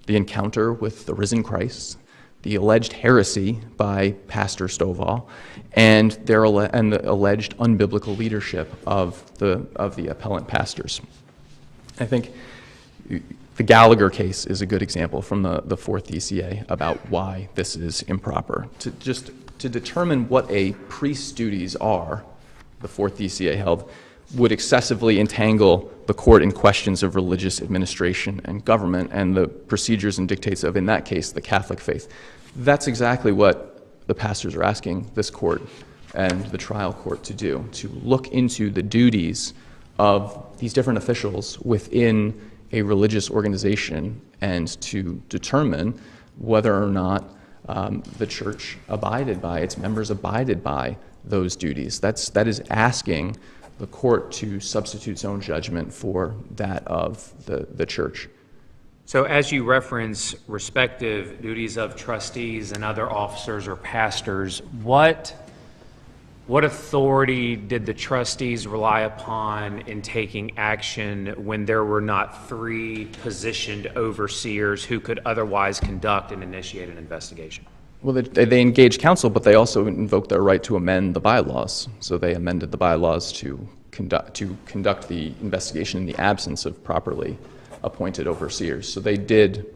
the encounter with the risen Christ, the alleged heresy by Pastor Stovall, and the alleged unbiblical leadership of the appellant pastors. I think the Gallagher case is a good example from the Fourth DCA about why this is improper. To determine what a priest's duties are, the Fourth DCA held, would excessively entangle the court in questions of religious administration and government and the procedures and dictates of, in that case, the Catholic faith. That's exactly what the pastors are asking this court and the trial court to do, to look into the duties of these different officials within a religious organization and to determine whether or not the church abided by, its members abided by those duties. That is asking the court to substitute its own judgment for that of the church. So as you reference respective duties of trustees and other officers or pastors, what authority did the trustees rely upon in taking action when there were not 3 positioned overseers who could otherwise conduct and initiate an investigation? Well, they engaged counsel, but they also invoked their right to amend the bylaws. So they amended the bylaws to conduct the investigation in the absence of properly appointed overseers. So they did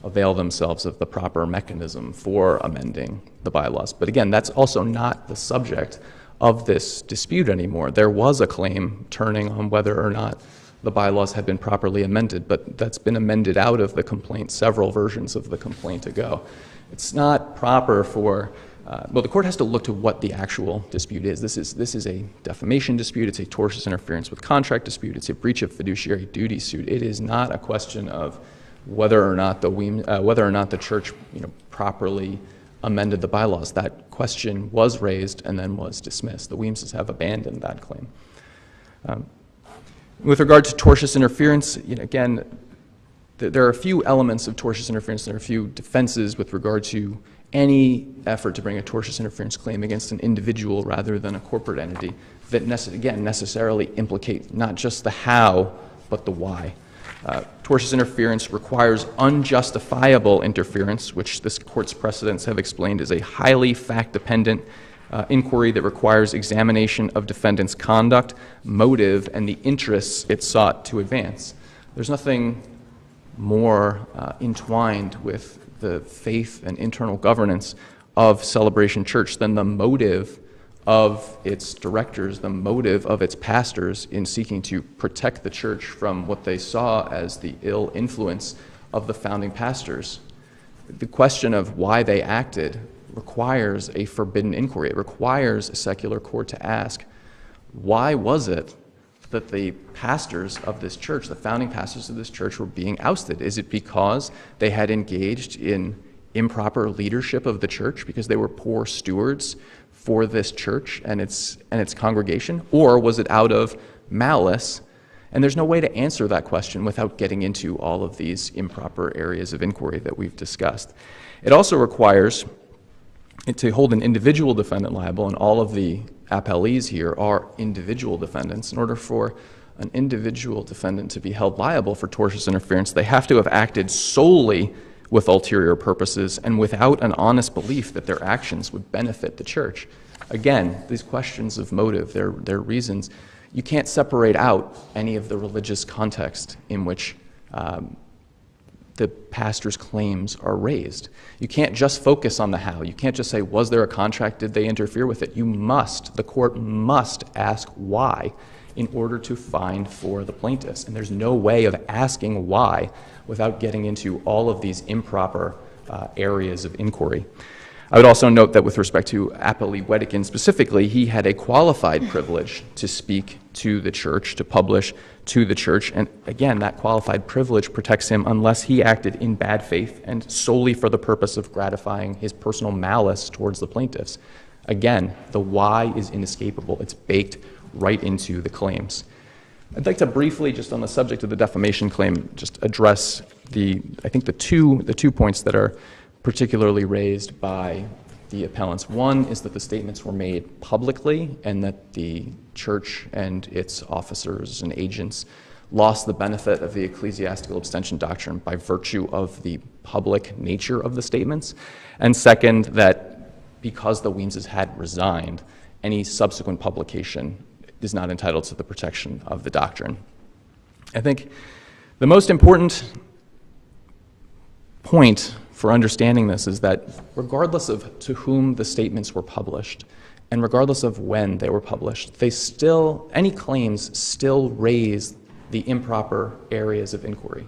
avail themselves of the proper mechanism for amending the bylaws. But again, that's also not the subject of this dispute anymore. There was a claim turning on whether or not the bylaws had been properly amended, but that's been amended out of the complaint, several versions of the complaint ago. It's not proper for, the court has to look to what the actual dispute is. This is a defamation dispute, it's a tortious interference with contract dispute, it's a breach of fiduciary duty suit. It is not a question of whether or not the church properly amended the bylaws. That question was raised and then was dismissed. The Weemses have abandoned that claim. With regard to tortious interference, again, there are a few elements of tortious interference. There are a few defenses with regard to any effort to bring a tortious interference claim against an individual rather than a corporate entity that, necessarily implicate not just the how, but the why. Tortious interference requires unjustifiable interference, which this court's precedents have explained is a highly fact-dependent inquiry that requires examination of defendant's conduct, motive, and the interests it sought to advance. There's nothing more entwined with the faith and internal governance of Celebration Church than the motive of its directors, the motive of its pastors in seeking to protect the church from what they saw as the ill influence of the founding pastors. The question of why they acted requires a forbidden inquiry. It requires a secular court to ask, why was it that the pastors of this church, the founding pastors of this church, were being ousted? Is it because they had engaged in improper leadership of the church, because they were poor stewards for this church and its congregation? Or was it out of malice? And there's no way to answer that question without getting into all of these improper areas of inquiry that we've discussed. It also requires to hold an individual defendant liable, and all of the appellees here are individual defendants. In order for an individual defendant to be held liable for tortious interference, they have to have acted solely with ulterior purposes and without an honest belief that their actions would benefit the church. Again, these questions of motive, their reasons, you can't separate out any of the religious context in which the pastor's claims are raised. You can't just focus on the how. You can't just say, was there a contract? Did they interfere with it? The court must ask why in order to find for the plaintiffs. And there's no way of asking why without getting into all of these improper areas of inquiry. I would also note that with respect to Appellee Wedekind specifically, he had a qualified privilege to speak to the church, to publish to the church. And again, that qualified privilege protects him unless he acted in bad faith and solely for the purpose of gratifying his personal malice towards the plaintiffs. Again, the why is inescapable. It's baked right into the claims. I'd like to briefly, just on the subject of the defamation claim, just address the two points that are particularly raised by the appellants. One is that the statements were made publicly and that the church and its officers and agents lost the benefit of the ecclesiastical abstention doctrine by virtue of the public nature of the statements. And second, that because the Weemses had resigned, any subsequent publication is not entitled to the protection of the doctrine. I think the most important point for understanding this is that regardless of to whom the statements were published, and regardless of when they were published, any claims still raise the improper areas of inquiry.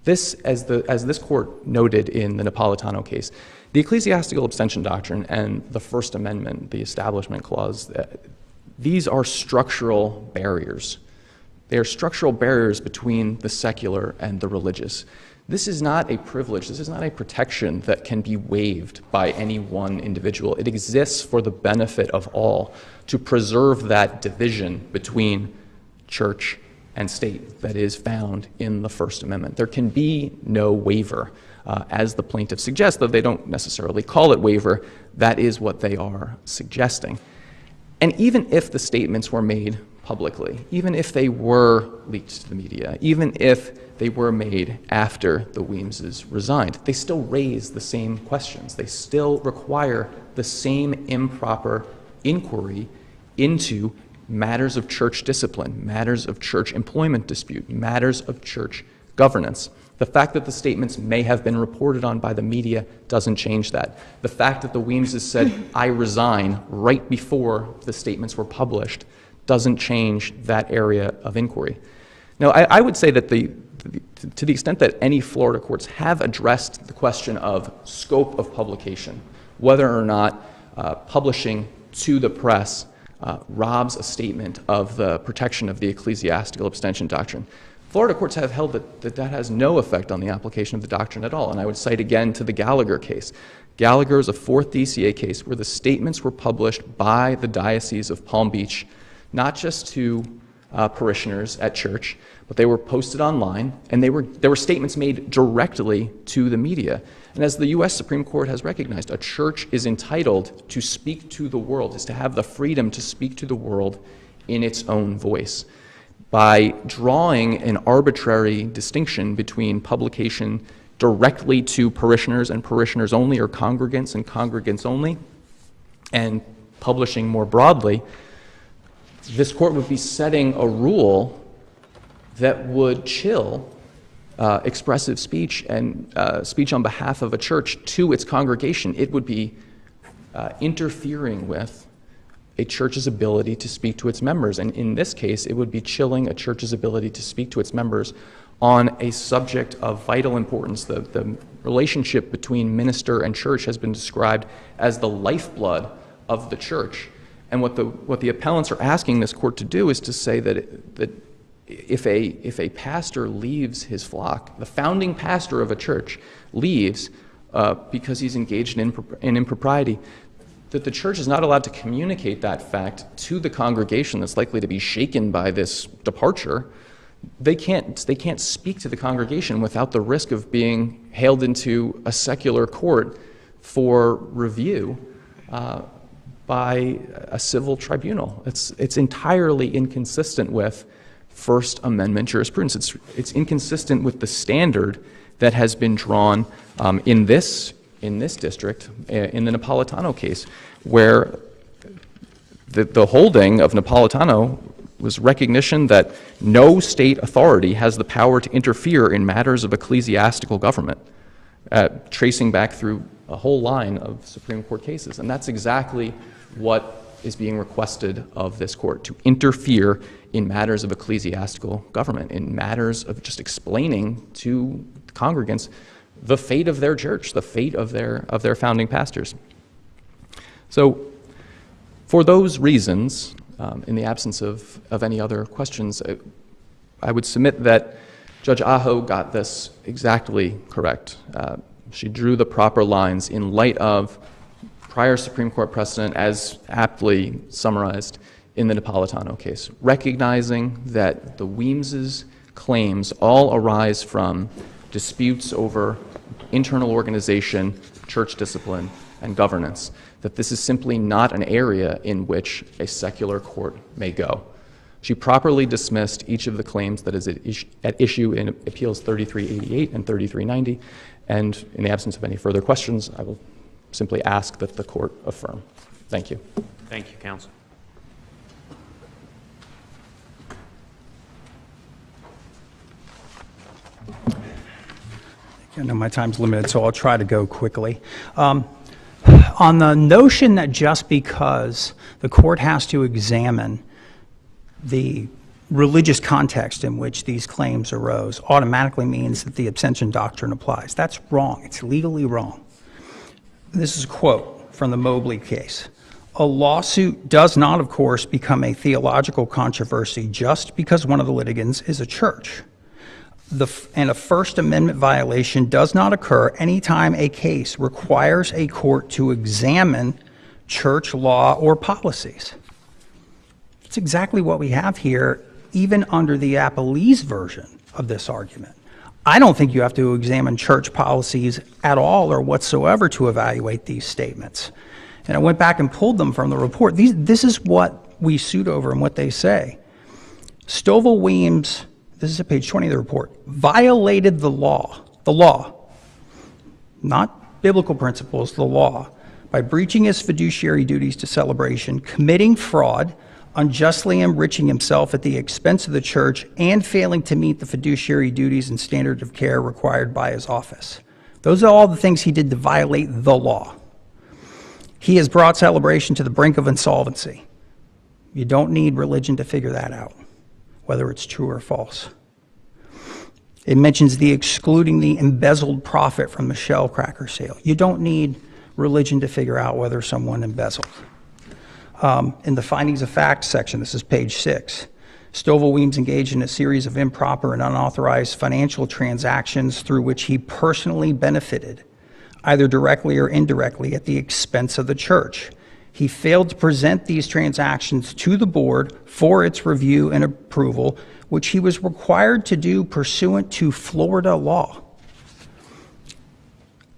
This, as this court noted in the Napolitano case, the ecclesiastical abstention doctrine and the First Amendment, the Establishment Clause, these are structural barriers. They are structural barriers between the secular and the religious. This is not a privilege, this is not a protection that can be waived by any one individual. It exists for the benefit of all, to preserve that division between church and state that is found in the First Amendment. There can be no waiver. As the plaintiffs suggest, though they don't necessarily call it waiver, that is what they are suggesting. And even if the statements were made publicly, even if they were leaked to the media, even if they were made after the Weemses resigned, they still raise the same questions. They still require the same improper inquiry into matters of church discipline, matters of church employment dispute, matters of church governance. The fact that the statements may have been reported on by the media doesn't change that. The fact that the Weemses said, "I resign," right before the statements were published doesn't change that area of inquiry. Now, I would say that to the extent that any Florida courts have addressed the question of scope of publication, whether or not publishing to the press robs a statement of the protection of the ecclesiastical abstention doctrine, Florida courts have held that has no effect on the application of the doctrine at all. And I would cite again to the Gallagher case. Gallagher is a fourth DCA case where the statements were published by the Diocese of Palm Beach, not just to parishioners at church, but they were posted online, and there were statements made directly to the media. And as the U.S. Supreme Court has recognized, a church is entitled to speak to the world, is to have the freedom to speak to the world in its own voice. By drawing an arbitrary distinction between publication directly to parishioners and parishioners only, or congregants and congregants only, and publishing more broadly, this court would be setting a rule that would chill expressive speech and speech on behalf of a church to its congregation. It would be interfering with a church's ability to speak to its members. And in this case, it would be chilling a church's ability to speak to its members on a subject of vital importance. The relationship between minister and church has been described as the lifeblood of the church. And what the appellants are asking this court to do is to say that if a pastor leaves his flock, the founding pastor of a church leaves because he's engaged in impropriety, that the church is not allowed to communicate that fact to the congregation that's likely to be shaken by this departure. They can't speak to the congregation without the risk of being hailed into a secular court for review by a civil tribunal. It's entirely inconsistent with First Amendment jurisprudence. It's inconsistent with the standard that has been drawn in this district, in the Napolitano case, where the holding of Napolitano was recognition that no state authority has the power to interfere in matters of ecclesiastical government, tracing back through a whole line of Supreme Court cases. And that's exactly what is being requested of this court, to interfere in matters of ecclesiastical government, in matters of just explaining to congregants the fate of their church, the fate of their founding pastors. So for those reasons, in the absence of any other questions, I would submit that Judge Aho got this exactly correct. She drew the proper lines in light of prior Supreme Court precedent, as aptly summarized in the Napolitano case, recognizing that the Weemses' claims all arise from disputes over internal organization, church discipline, and governance, that this is simply not an area in which a secular court may go. She properly dismissed each of the claims that is at issue in Appeals 3388 and 3390, and in the absence of any further questions, I will simply ask that the court affirm. Thank you. Thank you, counsel. I know my time's limited, so I'll try to go quickly. On the notion that just because the court has to examine the religious context in which these claims arose automatically means that the abstention doctrine applies. That's wrong. It's legally wrong. This is a quote from the Mobley case. A lawsuit does not, of course, become a theological controversy just because one of the litigants is a church. And a First Amendment violation does not occur anytime a case requires a court to examine church law or policies. It's exactly what we have here, even under the appellee's version of this argument. I don't think you have to examine church policies at all or whatsoever to evaluate these statements. And I went back and pulled them from the report. This is what we sued over and what they say. Stovall-Weems, this is at page 20 of the report, violated the law, not biblical principles, the law, by breaching his fiduciary duties to Celebration, committing fraud, unjustly enriching himself at the expense of the church, and failing to meet the fiduciary duties and standard of care required by his office. Those are all the things he did to violate the law. He has brought Celebration to the brink of insolvency. You don't need religion to figure that out, whether it's true or false. It mentions the excluding the embezzled profit from the shell cracker sale. You don't need religion to figure out whether someone embezzled. In the findings of fact section, this is page 6, Stovall-Weems engaged in a series of improper and unauthorized financial transactions through which he personally benefited, either directly or indirectly, at the expense of the church. He failed to present these transactions to the board for its review and approval, which he was required to do pursuant to Florida law.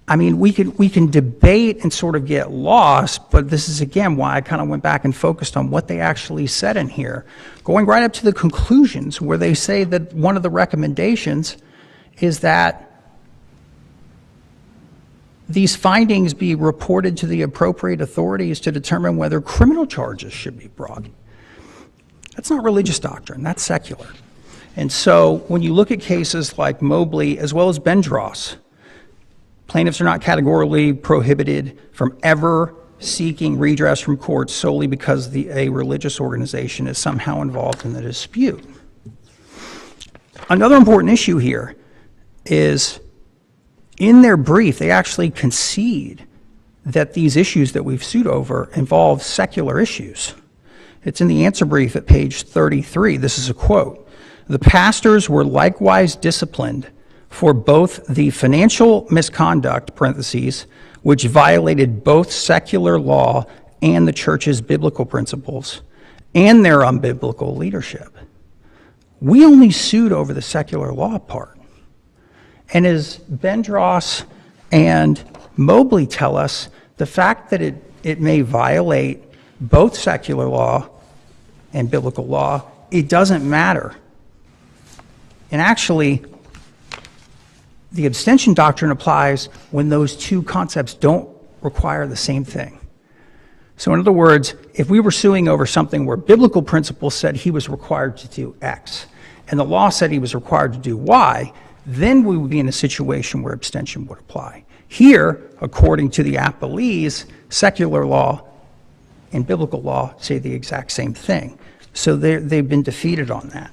I mean, we can debate and sort of get lost, but this is, again, why I kind of went back and focused on what they actually said in here. Going right up to the conclusions where they say that one of the recommendations is that these findings be reported to the appropriate authorities to determine whether criminal charges should be brought. That's not religious doctrine, that's secular. And so when you look at cases like Mobley as well as Bendross, plaintiffs are not categorically prohibited from ever seeking redress from courts solely because a religious organization is somehow involved in the dispute. Another important issue here is in their brief, they actually concede that these issues that we've sued over involve secular issues. It's in the answer brief at page 33. This is a quote. The pastors were likewise disciplined for both the financial misconduct, parentheses, which violated both secular law and the church's biblical principles, and their unbiblical leadership. We only sued over the secular law part. And as Bendross and Mobley tell us, the fact that it may violate both secular law and biblical law, it doesn't matter. And actually, the abstention doctrine applies when those two concepts don't require the same thing. So in other words, if we were suing over something where biblical principles said he was required to do X, and the law said he was required to do Y, then we would be in a situation where abstention would apply. Here, according to the appellees, secular law and biblical law say the exact same thing. So they've been defeated on that.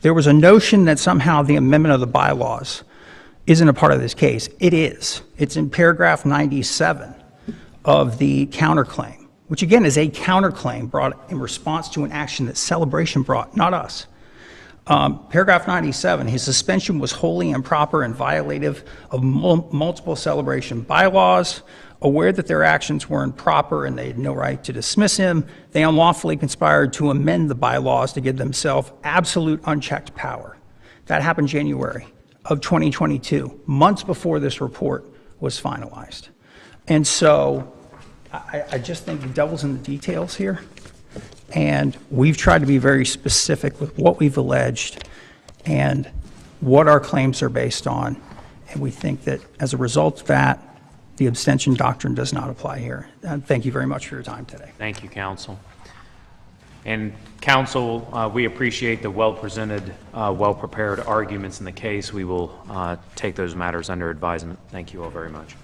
There was a notion that somehow the amendment of the bylaws isn't a part of this case. It is. It's in paragraph 97 of the counterclaim, which again is a counterclaim brought in response to an action that Celebration brought, not us. Paragraph 97, his suspension was wholly improper and violative of multiple Celebration bylaws. Aware that their actions were improper and they had no right to dismiss him, they unlawfully conspired to amend the bylaws to give themselves absolute unchecked power. That happened January of 2022, months before this report was finalized. And so I just think the devil's in the details here. And we've tried to be very specific with what we've alleged and what our claims are based on. And we think that as a result of that, the abstention doctrine does not apply here. Thank you very much for your time today. Thank you, counsel. And counsel, we appreciate the well-presented, well-prepared arguments in the case. We will take those matters under advisement. Thank you all very much.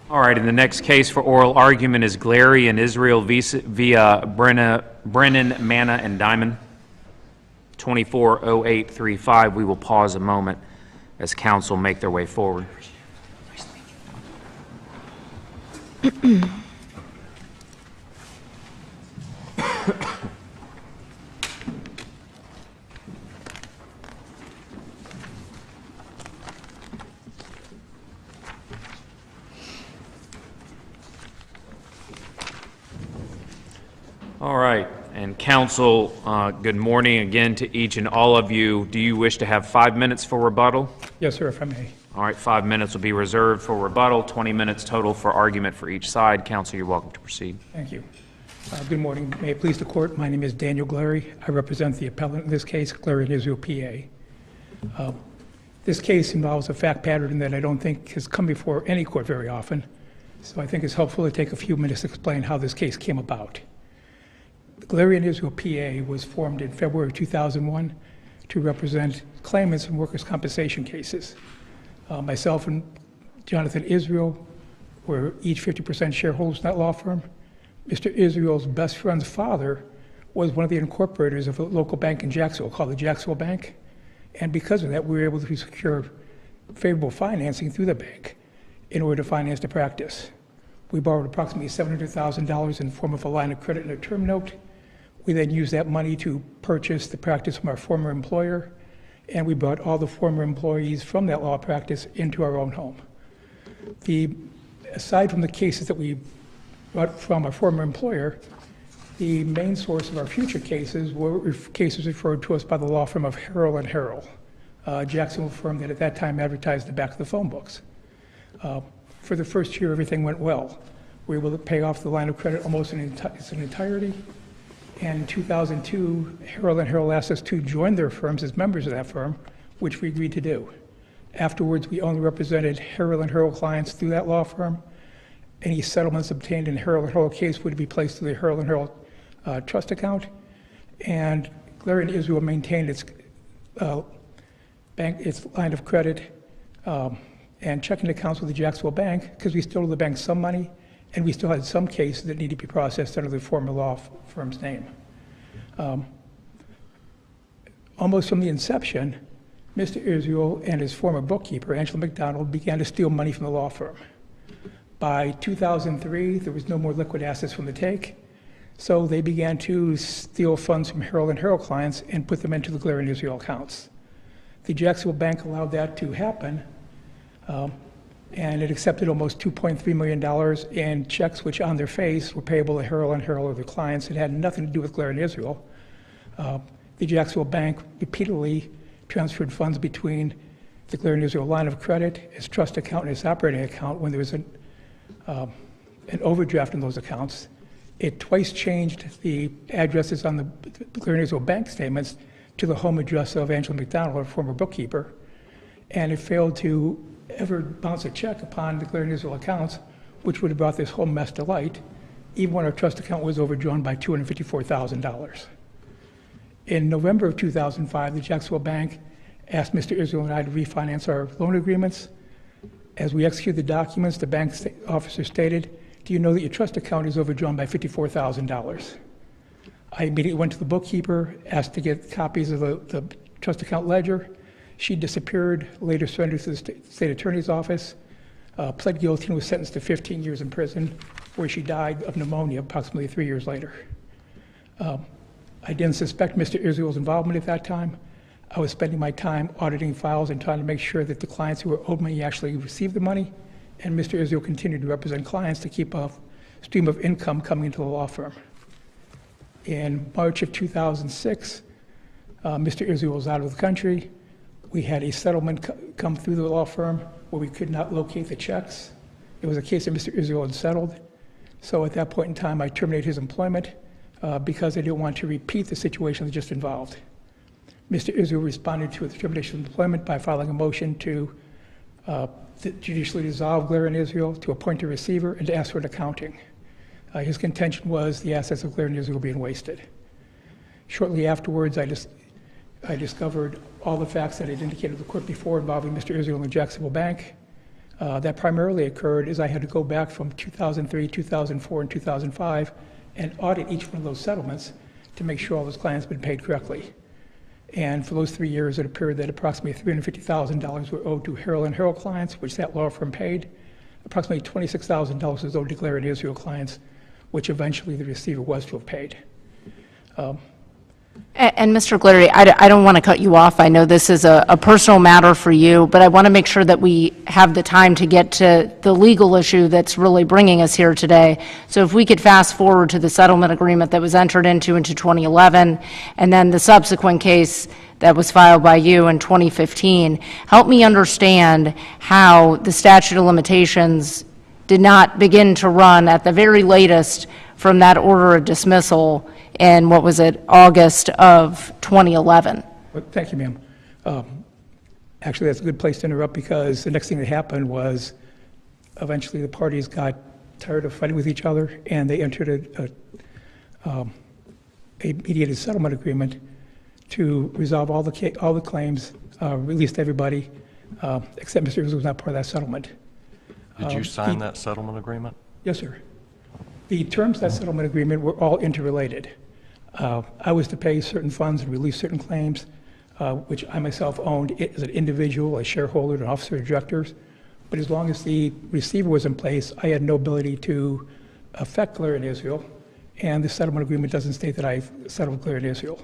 All right, and the next case for oral argument is Glary and Israel via Brennan, Manna, and Diamond, 240835. We will pause a moment as counsel make their way forward. All right, and counsel, good morning again to each and all of you. Do you wish to have 5 minutes for rebuttal? Yes, sir, if I may. All right, 5 minutes will be reserved for rebuttal, 20 minutes total for argument for each side. Counsel, you're welcome to proceed. Thank you. Good morning. May it please the court, my name is Daniel Glary. I represent the appellant in this case, Glary and Israel, PA. This case involves a fact pattern that I don't think has come before any court very often, so I think it's helpful to take a few minutes to explain how this case came about. Glary and Israel, PA was formed in February 2001 to represent claimants in workers' compensation cases. Myself and Jonathan Israel were each 50% shareholders in that law firm. Mr. Israel's best friend's father was one of the incorporators of a local bank in Jacksonville called the Jacksonville Bank. And because of that, we were able to secure favorable financing through the bank in order to finance the practice. We borrowed approximately $700,000 in the form of a line of credit and a term note. We then used that money to purchase the practice from our former employer, and we brought all the former employees from that law practice into our own home. Aside from the cases that we brought from our former employer, the main source of our future cases were cases referred to us by the law firm of Harrell and Harrell, a Jacksonville firm that at that time advertised the back of the phone books. For the first year, everything went well. We were able to pay off the line of credit almost in its entirety. And in 2002, Harrell and Harrell asked us to join their firms as members of that firm, which we agreed to do. Afterwards, we only represented Harrell and Harrell clients through that law firm. Any settlements obtained in Harrell and Harrell case would be placed to the Harrell and Harrell trust account. And Glary and Israel maintained its line of credit and checking accounts with the Jacksonville Bank because we still owe the bank some money, and we still had some cases that needed to be processed under the former law firm's name. Almost from the inception, Mr. Israel and his former bookkeeper, Angela McDonald, began to steal money from the law firm. By 2003, there was no more liquid assets from the take, so they began to steal funds from Harrell and Harrell clients and put them into the Glary and Israel accounts. The Jacksonville Bank allowed that to happen, and it accepted almost $2.3 million in checks which on their face were payable to Harrell and Harrell or their clients. It had nothing to do with Glary and Israel. The Jacksonville Bank repeatedly transferred funds between the Glary and Israel line of credit, its trust account, and its operating account when there was an overdraft in those accounts. It twice changed the addresses on the Glary and Israel bank statements to the home address of Angela McDonald, our former bookkeeper, and it failed to ever bounce a check upon the Glary and Israel accounts, which would have brought this whole mess to light, even when our trust account was overdrawn by $254,000. In November of 2005, the Jacksonville Bank asked Mr. Israel and I to refinance our loan agreements. As we executed the documents, the bank officer stated, "Do you know that your trust account is overdrawn by $54,000? I immediately went to the bookkeeper, asked to get copies of the trust account ledger. She disappeared, later surrendered to the state attorney's office, pled guilty, and was sentenced to 15 years in prison, where she died of pneumonia approximately 3 years later. I didn't suspect Mr. Israel's involvement at that time. I was spending my time auditing files and trying to make sure that the clients who were owed money actually received the money, and Mr. Israel continued to represent clients to keep a stream of income coming into the law firm. In March of 2006, Mr. Israel was out of the country. We had a settlement come through the law firm where we could not locate the checks. It was a case that Mr. Israel had settled. So at that point in time, I terminated his employment because I didn't want to repeat the situation that just involved. Mr. Israel responded to the termination of employment by filing a motion to judicially dissolve Glare and Israel, to appoint a receiver, and to ask for an accounting. His contention was the assets of Glare and Israel were being wasted. Shortly afterwards, I discovered all the facts that I had indicated to the court before involving Mr. Israel and the Jacksonville Bank. That primarily occurred as I had to go back from 2003, 2004, and 2005 and audit each one of those settlements to make sure all those clients had been paid correctly. And for those 3 years, it appeared that approximately $350,000 were owed to Harrell and Harrell clients, which that law firm paid. Approximately $26,000 was owed to Glare and Israel clients, which eventually the receiver was to have paid. And Mr. Glary, I don't want to cut you off. I know this is a personal matter for you, but I want to make sure that we have the time to get to the legal issue that's really bringing us here today. So if we could fast forward to the settlement agreement that was entered into 2011, and then the subsequent case that was filed by you in 2015, help me understand how the statute of limitations did not begin to run at the very latest from that order of dismissal in, what was it, August of 2011? Well, thank you, ma'am. Actually, that's a good place to interrupt because the next thing that happened was eventually the parties got tired of fighting with each other and they entered a mediated settlement agreement to resolve all the claims, released everybody, except Mr. Israel was not part of that settlement. Did you sign that settlement agreement? Yes, sir. The terms of that settlement agreement were all interrelated. I was to pay certain funds and release certain claims, which I myself owned as an individual, a shareholder, an officer of directors. But as long as the receiver was in place, I had no ability to affect Glare and Israel, and the settlement agreement doesn't state that I settled Glare and Israel.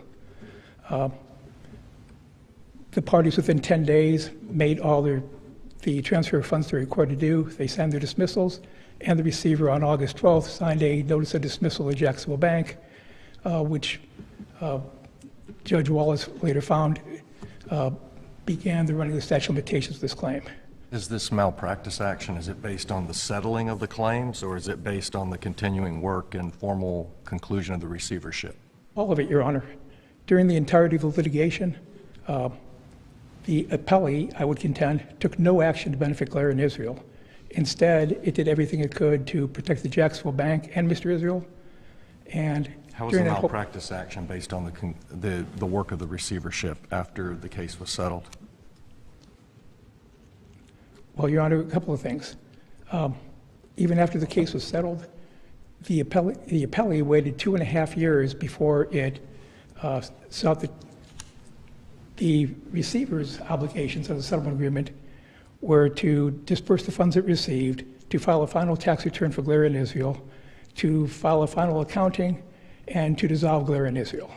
The parties within 10 days made all the transfer of funds they're required to do. They signed their dismissals, and the receiver on August 12th signed a notice of dismissal of Jacksonville Bank, which Judge Wallace later found began the running of the statute of limitations of this claim. Is this malpractice action, is it based on the settling of the claims, or is it based on the continuing work and formal conclusion of the receivership? All of it, Your Honor. During the entirety of the litigation, the appellee, I would contend, took no action to benefit Glare and Israel. Instead, it did everything it could to protect the Jacksonville Bank and Mr. Israel. And how was the malpractice action based on the work of the receivership after the case was settled? Well, Your Honor, a couple of things. Even after the case was settled, the appellee waited 2.5 years before it sought the receiver's obligations of the settlement agreement were to disperse the funds it received, to file a final tax return for Glare and Israel, to file a final accounting, and to dissolve Glare and Israel.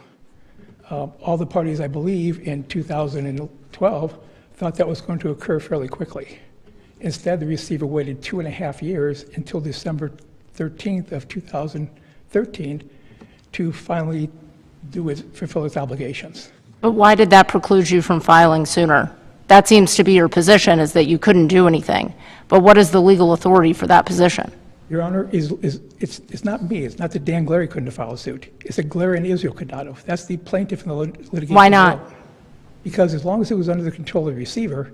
All the parties, I believe, in 2012 thought that was going to occur fairly quickly. Instead, the receiver waited 2.5 years until December 13th of 2013 to finally fulfill its obligations. But why did that preclude you from filing sooner? That seems to be your position, is that you couldn't do anything. But what is the legal authority for that position? Your Honor, it's not me. It's not that Dan Glary couldn't have filed suit. It's that Glare and Israel could not have. That's the plaintiff in the litigation. Why not? Because as long as it was under the control of the receiver,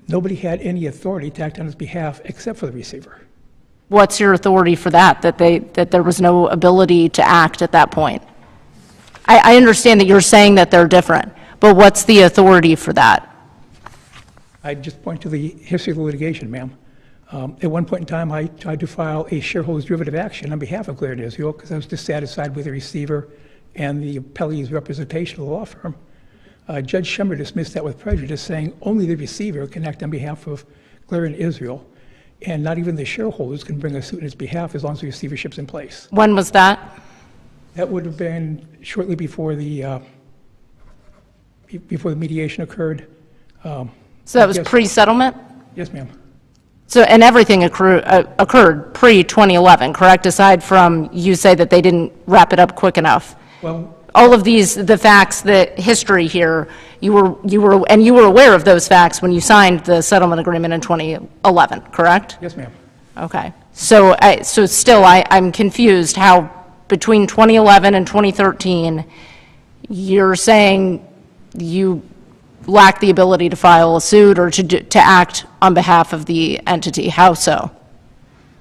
nobody had any authority to act on his behalf except for the receiver. What's your authority for that, that there was no ability to act at that point? I understand that you're saying that they're different, but what's the authority for that? I'd just point to the history of the litigation, ma'am. At one point in time, I tried to file a shareholders derivative action on behalf of Glare and Israel because I was dissatisfied with the receiver and the appellee's representation of the law firm. Judge Schemmer dismissed that with prejudice, saying only the receiver can act on behalf of Glare and Israel, and not even the shareholders can bring a suit on his behalf as long as the receivership's in place. When was that? That would have been shortly before the before the mediation occurred. So that was Yes. pre-settlement? Yes, ma'am. So, and everything occurred pre-2011, correct? Aside from you say that they didn't wrap it up quick enough. Well, All of these, the facts, the history here, you were aware of those facts when you signed the settlement agreement in 2011, correct? yes, ma'am. Okay. So, I'm confused how between 2011 and 2013, you're saying you lack the ability to file a suit or to act on behalf of the entity. How so?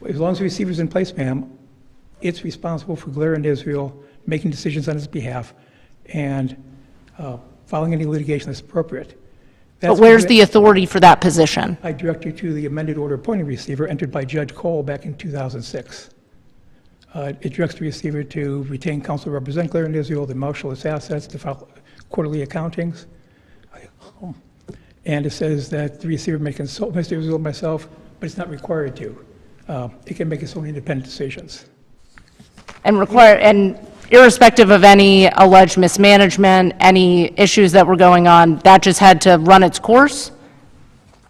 As long as the receiver's in place, ma'am, it's responsible for Glare and Israel making decisions on its behalf and filing any litigation that's appropriate. But where's the authority for that position? I direct you to the amended order appointing receiver entered by Judge Cole back in 2006. It directs the receiver to retain counsel to represent Glare and Israel, to marshal its assets, to file quarterly accountings. And it says that the receiver may consult Mr. Israel and myself, but it's not required to. It can make its own independent decisions. And irrespective of any alleged mismanagement, any issues that were going on, that just had to run its course?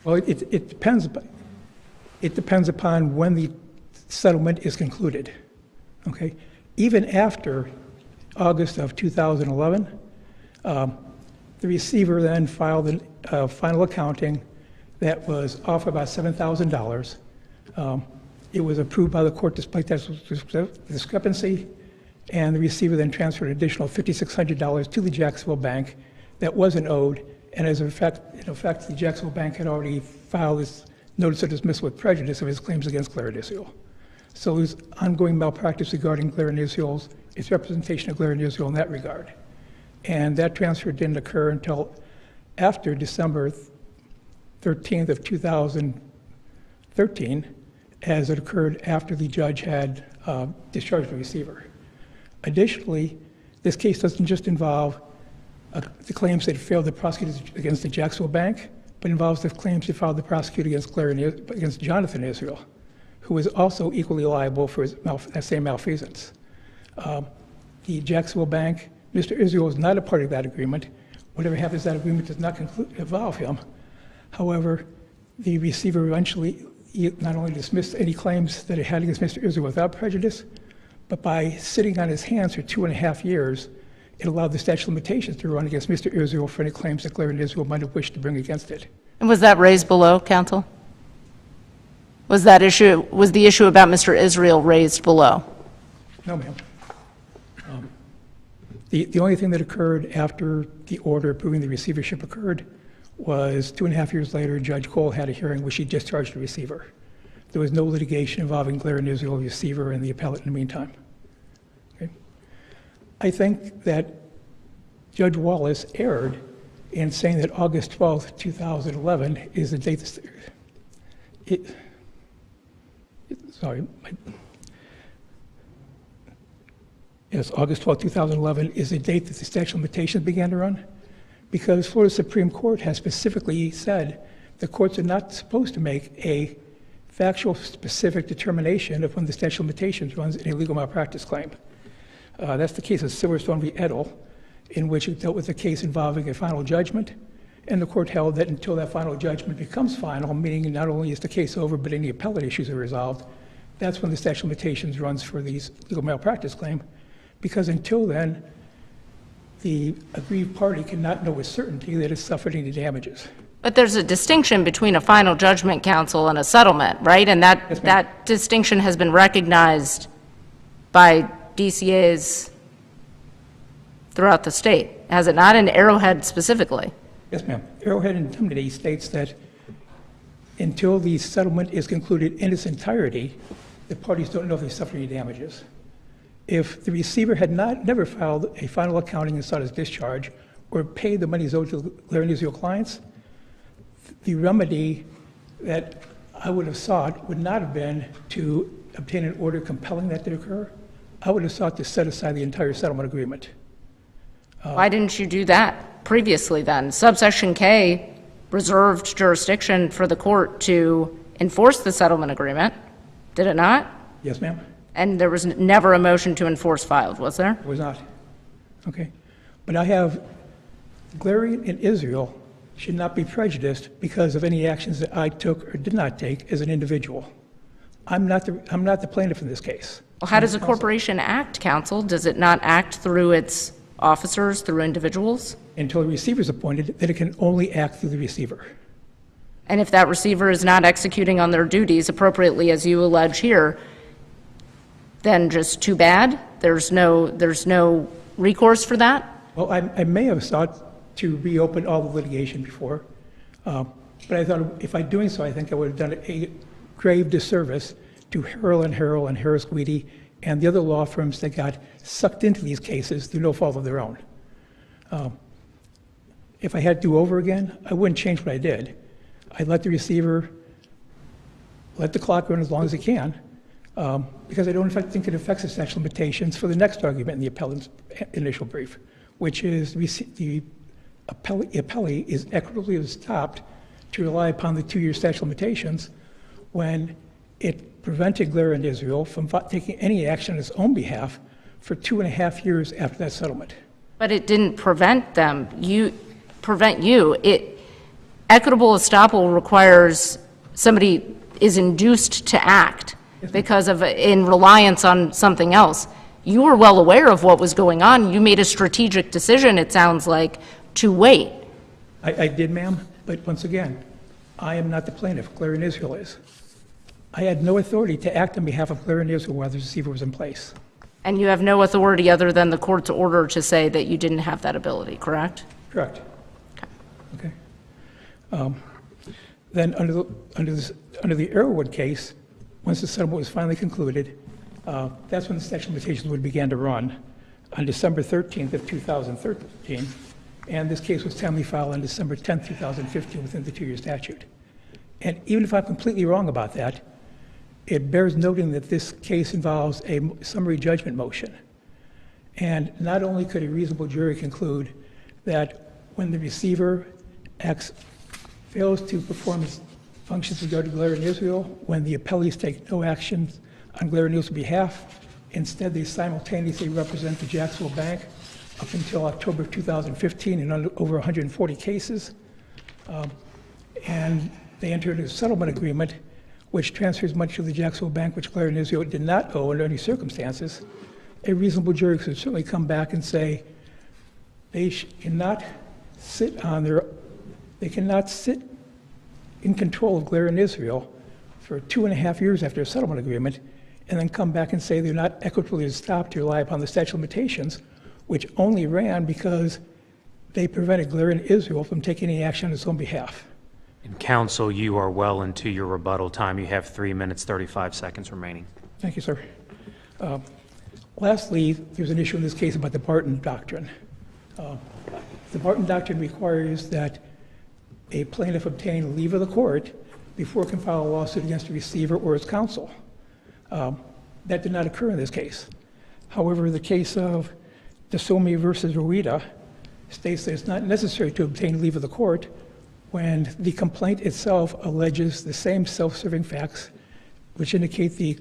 Well, it depends. It depends upon when the settlement is concluded. Okay, even after August of 2011, the receiver then filed a final accounting that was off about $7,000. It was approved by the court despite that discrepancy, and the receiver then transferred an additional $5,600 to the Jacksonville Bank that wasn't owed, and in effect, the Jacksonville Bank had already filed its notice of dismissal with prejudice of its claims against Glare and Israel. So there was ongoing malpractice regarding Glare and Israel's, its representation of Glare and Israel in that regard. And that transfer didn't occur until after December 13th of 2013, as it occurred after the judge had discharged the receiver. Additionally, this case doesn't just involve the claims that failed to prosecute against the Jacksonville Bank, but involves the claims that filed to prosecute against against Jonathan Israel, who was also equally liable for that same malfeasance. The Jacksonville Bank, Mr. Israel was not a part of that agreement. Whatever happens, that agreement does not involve him. However, the receiver eventually not only dismissed any claims that it had against Mr. Israel without prejudice, but by sitting on his hands for 2.5 years, it allowed the statute of limitations to run against Mr. Israel for any claims that Glare and Israel might have wished to bring against it. And was that raised below, counsel? Was the issue about Mr. Israel raised below? No, ma'am. The only thing that occurred after the order approving the receivership occurred was 2.5 years later, Judge Cole had a hearing where she discharged the receiver. There was no litigation involving Glare and Israel, the receiver, and the appellate in the meantime. Okay? I think that Judge Wallace erred in saying that August 12th, 2011 is the date. Yes, August 12, 2011 is the date that the statute of limitations began to run, because Florida Supreme Court has specifically said the courts are not supposed to make a factual specific determination of when the statute of limitations runs in a legal malpractice claim. That's the case of Silverstone v. Edel, in which it dealt with a case involving a final judgment, and the court held that until that final judgment becomes final, meaning not only is the case over, but any appellate issues are resolved, that's when the statute of limitations runs for these legal malpractice claim, because until then, the aggrieved party cannot know with certainty that it's suffered any damages. But there's a distinction between a final judgment counsel and a settlement, right? And that distinction has been recognized by DCAs throughout the state, has it not? In Arrowhead specifically. Yes, ma'am. Arrowhead Indemnity states that until the settlement is concluded in its entirety, the parties don't know if they suffered any damages. If the receiver had never filed a final accounting and sought his discharge, or paid the monies owed to Glare and Israel clients, the remedy that I would have sought would not have been to obtain an order compelling that to occur. I would have sought to set aside the entire settlement agreement. Why didn't you do that previously then? Subsection K reserved jurisdiction for the court to enforce the settlement agreement, did it not? Yes, ma'am. And there was never a motion to enforce filed, was there? It was not. Okay. But I have Gloria and Israel should not be prejudiced because of any actions that I took or did not take as an individual. I'm not the plaintiff in this case. Well, how does a corporation act, counsel? Does it not act through its officers, through individuals? Until a receiver is appointed, then it can only act through the receiver. And if that receiver is not executing on their duties appropriately, as you allege here, then just too bad? There's no recourse for that? Well, I may have sought to reopen all the litigation before, but I thought if I'm doing so, I think I would have done a grave disservice to Harrell and Harris Guidi and the other law firms that got sucked into these cases through no fault of their own. If I had to do over again, I wouldn't change what I did. I'd let the receiver let the clock run as long as it can, because I don't think it affects the statute of limitations for the next argument in the appellant's initial brief, which is the appellee is equitably stopped to rely upon the 2-year statute of limitations when it prevented Gloria and Israel from taking any action on its own behalf for 2.5 years after that settlement. But it didn't prevent them. Equitable estoppel requires somebody is induced to act because of in reliance on something else. You were well aware of what was going on. You made a strategic decision, it sounds like, to wait. I did, ma'am, but once again, I am not the plaintiff. Gloria and Israel is. I had no authority to act on behalf of Gloria and Israel while the receiver was in place. And you have no authority other than the court's order to say that you didn't have that ability, correct? Correct. Okay. Then under the Arrowwood case, once the settlement was finally concluded, that's when the statute of limitations began to run on December 13th of 2013, and this case was timely filed on December 10th, 2015 within the 2-year statute. And even if I'm completely wrong about that, it bears noting that this case involves a summary judgment motion. And not only could a reasonable jury conclude that when the receiver fails to perform its functions regarding Gloria and Israel, when the appellees take no action on Gloria and Israel's behalf, instead they simultaneously represent the Jacksonville Bank up until October 2015 in over 140 cases. And they entered a settlement agreement which transfers much of the Jacksonville Bank, which Gloria and Israel did not owe under any circumstances. A reasonable jury could certainly come back and say they cannot sit in control of Gloria and Israel for 2.5 years after a settlement agreement, and then come back and say they're not equitably stopped to rely upon the statute of limitations, which only ran because they prevented Gloria and Israel from taking any action on its own behalf. And counsel, you are well into your rebuttal time. You have 3 minutes, 35 seconds remaining. Thank you, sir. Lastly, there's an issue in this case about the Barton Doctrine. The Barton Doctrine requires that a plaintiff obtain leave of the court before it can file a lawsuit against the receiver or its counsel. That did not occur in this case. However, the case of DeSomi versus Rueda states that it's not necessary to obtain leave of the court when the complaint itself alleges the same self-serving facts which indicate the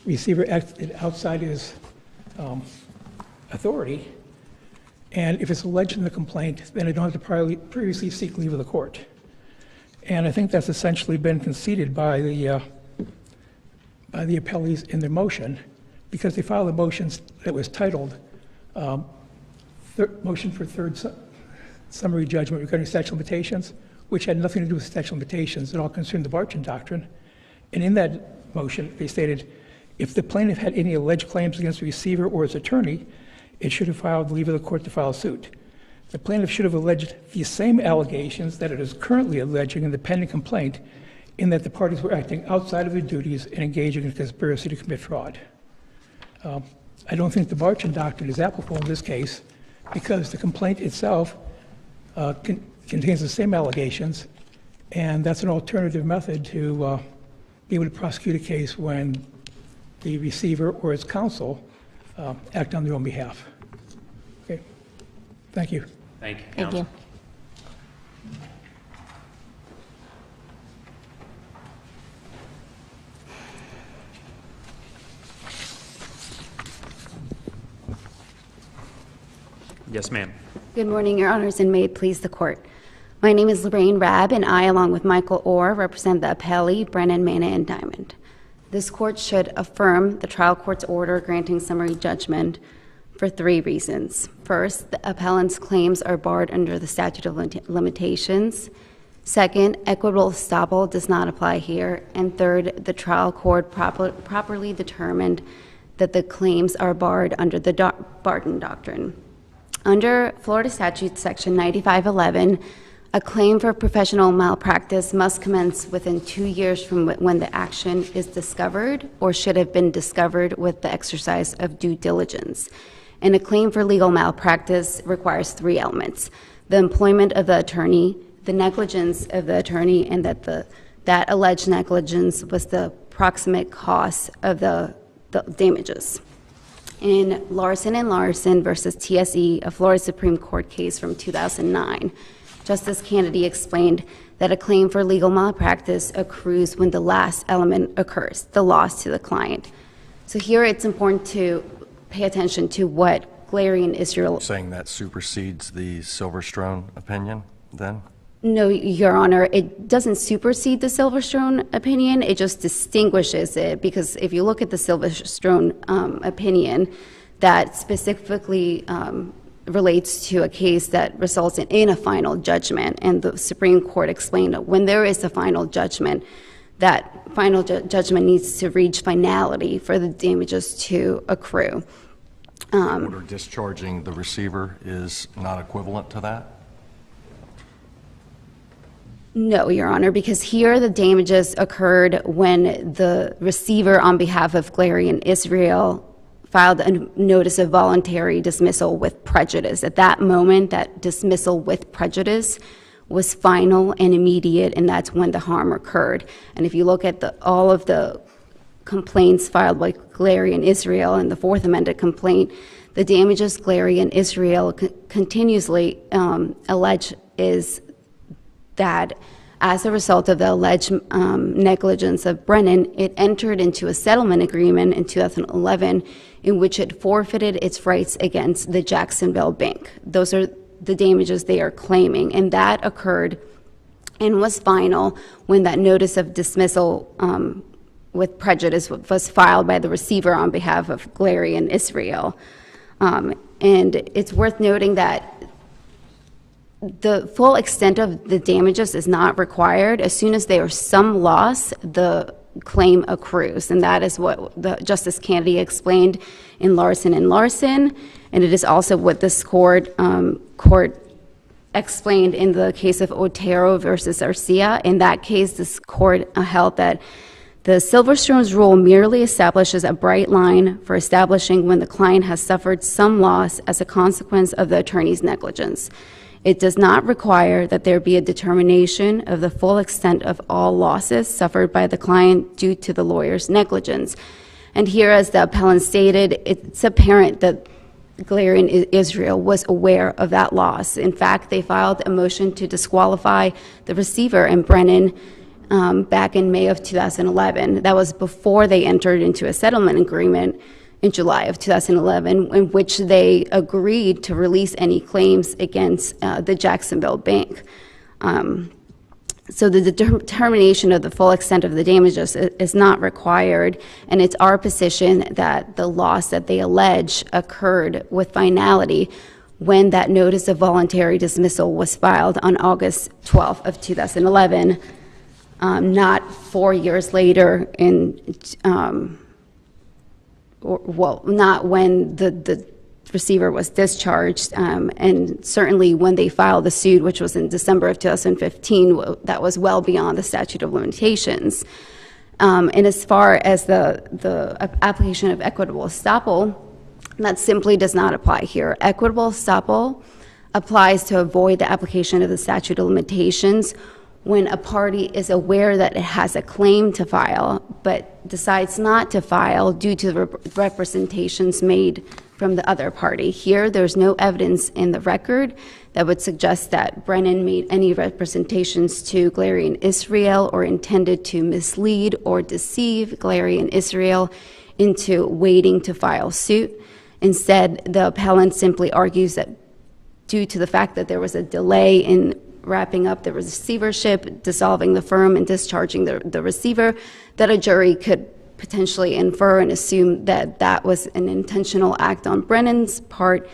receiver acted outside his authority. And if it's alleged in the complaint, then I don't have to previously seek leave of the court. And I think that's essentially been conceded by the appellees in their motion, because they filed a motion that was titled Motion for Third Summary Judgment Regarding Statute of Limitations, which had nothing to do with statute of limitations. It all concerned the Barton Doctrine. And in that motion, they stated, if the plaintiff had any alleged claims against the receiver or its attorney, it should have filed leave of the court to file a suit. The plaintiff should have alleged the same allegations that it is currently alleging in the pending complaint, in that the parties were acting outside of their duties and engaging in a conspiracy to commit fraud. I don't think the Barton Doctrine is applicable in this case because the complaint itself contains the same allegations, and that's an alternative method to be able to prosecute a case when the receiver or its counsel act on their own behalf. Okay. Thank you. Thank you, Thank counsel. you. Yes, ma'am. Good morning, Your Honors, and may it please the Court. My name is Lorraine Rabb, and I, along with Michael Orr, represent the appellee, Brennan, Mana, and Diamond. This Court should affirm the trial court's order granting summary judgment for 3 reasons. First, the appellant's claims are barred under the statute of limitations. Second, equitable estoppel does not apply here. And third, the trial court properly determined that the claims are barred under the Barton Doctrine. Under Florida Statute Section 9511, a claim for professional malpractice must commence within 2 years from when the action is discovered or should have been discovered with the exercise of due diligence. And a claim for legal malpractice requires 3 elements: the employment of the attorney, the negligence of the attorney, and that alleged negligence was the proximate cause of the damages. In Larson and Larson versus TSE, a Florida Supreme Court case from 2009, Justice Kennedy explained that a claim for legal malpractice accrues when the last element occurs, the loss to the client. So here it's important to pay attention to what Glary and Israel... Saying that supersedes the Silverstone opinion, then? No, Your Honor, it doesn't supersede the Silverstone opinion. It just distinguishes it, because if you look at the Silverstone opinion, that specifically relates to a case that results in a final judgment. And the Supreme Court explained that when there is a final judgment, that final judgment needs to reach finality for the damages to accrue. Order discharging the receiver is not equivalent to that? No, Your Honor, because here the damages occurred when the receiver, on behalf of Glary and Israel, filed a notice of voluntary dismissal with prejudice. At that moment, that dismissal with prejudice was final and immediate, and that's when the harm occurred. And if you look at all of the complaints filed by Glary and Israel and the 4th amended complaint, the damages Glary and Israel continuously allege is that as a result of the alleged negligence of Brennan, it entered into a settlement agreement in 2011 in which it forfeited its rights against the Jacksonville Bank. Those are the damages they are claiming, and that occurred and was final when that notice of dismissal with prejudice was filed by the receiver on behalf of Glary and Israel. And it's worth noting that the full extent of the damages is not required. As soon as there is some loss, the claim accrues, and that is what Justice Kennedy explained in Larson and Larson, and it is also what this court explained in the case of Otero versus Arcia. In that case, this court held that the Silverstone's rule merely establishes a bright line for establishing when the client has suffered some loss as a consequence of the attorney's negligence. It does not require that there be a determination of the full extent of all losses suffered by the client due to the lawyer's negligence. And here, as the appellant stated, it's apparent that Glary and Israel was aware of that loss. In fact, they filed a motion to disqualify the receiver and Brennan back in May of 2011. That was before they entered into a settlement agreement in July of 2011, in which they agreed to release any claims against the Jacksonville Bank. So the determination of the full extent of the damages is not required, and it's our position that the loss that they allege occurred with finality when that notice of voluntary dismissal was filed on August 12th of 2011, not 4 years later not when the receiver was discharged, and certainly when they filed the suit, which was in December of 2015, that was well beyond the statute of limitations. And as far as the application of equitable estoppel, that simply does not apply here. Equitable estoppel applies to avoid the application of the statute of limitations when a party is aware that it has a claim to file, but decides not to file due to the representations made from the other party. Here, there's no evidence in the record that would suggest that Brennan made any representations to Glary and Israel or intended to mislead or deceive Glary and Israel into waiting to file suit. Instead, the appellant simply argues that due to the fact that there was a delay in wrapping up the receivership, dissolving the firm, and discharging the receiver, that a jury could potentially infer and assume that that was an intentional act on Brennan's part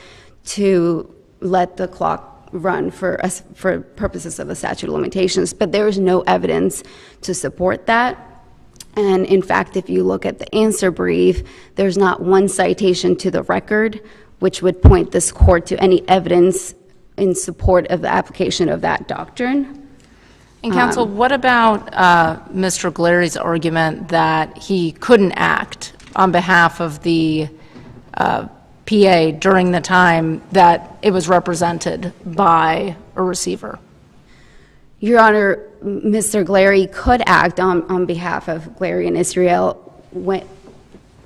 to let the clock run for purposes of the statute of limitations. But there is no evidence to support that. And in fact, if you look at the answer brief, there's not one citation to the record which would point this court to any evidence in support of the application of that doctrine. And counsel, what about Mr. Glary's argument that he couldn't act on behalf of the PA during the time that it was represented by a receiver? Your Honor, Mr. Glary could act on behalf of Glary and Israel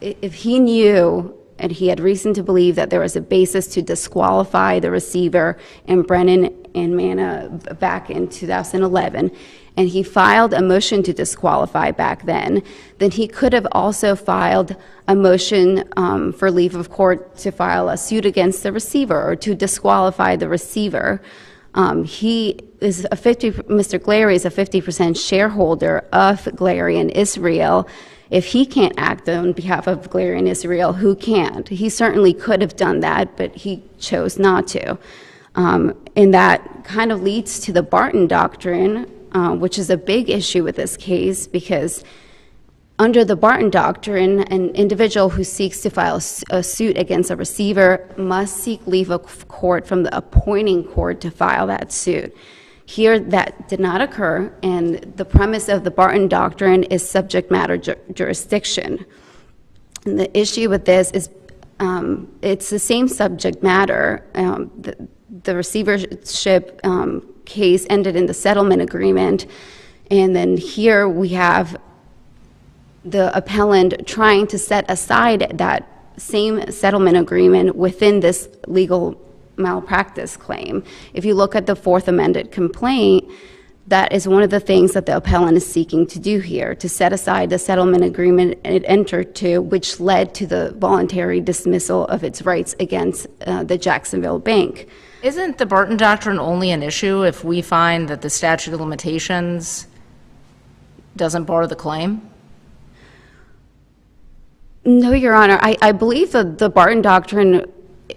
if he knew and he had reason to believe that there was a basis to disqualify the receiver and Brennan and Manna back in 2011, and he filed a motion to disqualify back then he could have also filed a motion for leave of court to file a suit against the receiver or to disqualify the receiver. Mr. Glary is a 50% shareholder of Glary and Israel. If he can't act on behalf of Glary and Israel, who can't? He certainly could have done that, but he chose not to. And that kind of leads to the Barton Doctrine, which is a big issue with this case, because under the Barton Doctrine, an individual who seeks to file a suit against a receiver must seek leave of court from the appointing court to file that suit. Here, that did not occur, and the premise of the Barton Doctrine is subject matter jurisdiction. And the issue with this is it's the same subject matter. The receivership case ended in the settlement agreement, and then here we have the appellant trying to set aside that same settlement agreement within this legal malpractice claim. If you look at the fourth amended complaint, that is one of the things that the appellant is seeking to do here, to set aside the settlement agreement it entered to, which led to the voluntary dismissal of its rights against the Jacksonville Bank. Isn't the Barton Doctrine only an issue if we find that the statute of limitations doesn't bar the claim? No, Your Honor. I believe that the Barton Doctrine,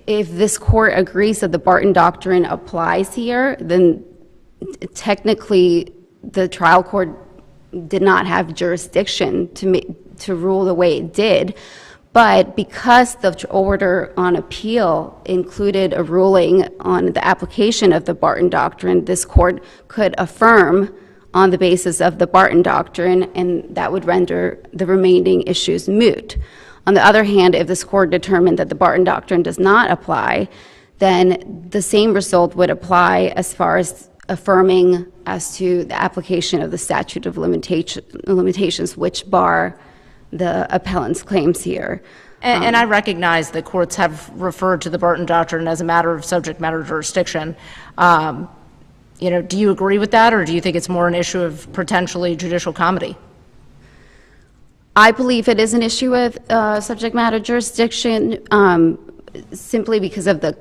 if this court agrees that the Barton Doctrine applies here, then technically the trial court did not have jurisdiction to rule the way it did. But because the order on appeal included a ruling on the application of the Barton Doctrine, this court could affirm on the basis of the Barton Doctrine, and that would render the remaining issues moot. On the other hand, if this court determined that the Barton Doctrine does not apply, then the same result would apply as far as affirming as to the application of the statute of limitations, which bar the appellant's claims here. And I recognize that courts have referred to the Barton Doctrine as a matter of subject matter jurisdiction. Do you agree with that, or do you think it's more an issue of potentially judicial comedy? I believe it is an issue of subject matter jurisdiction, simply because of the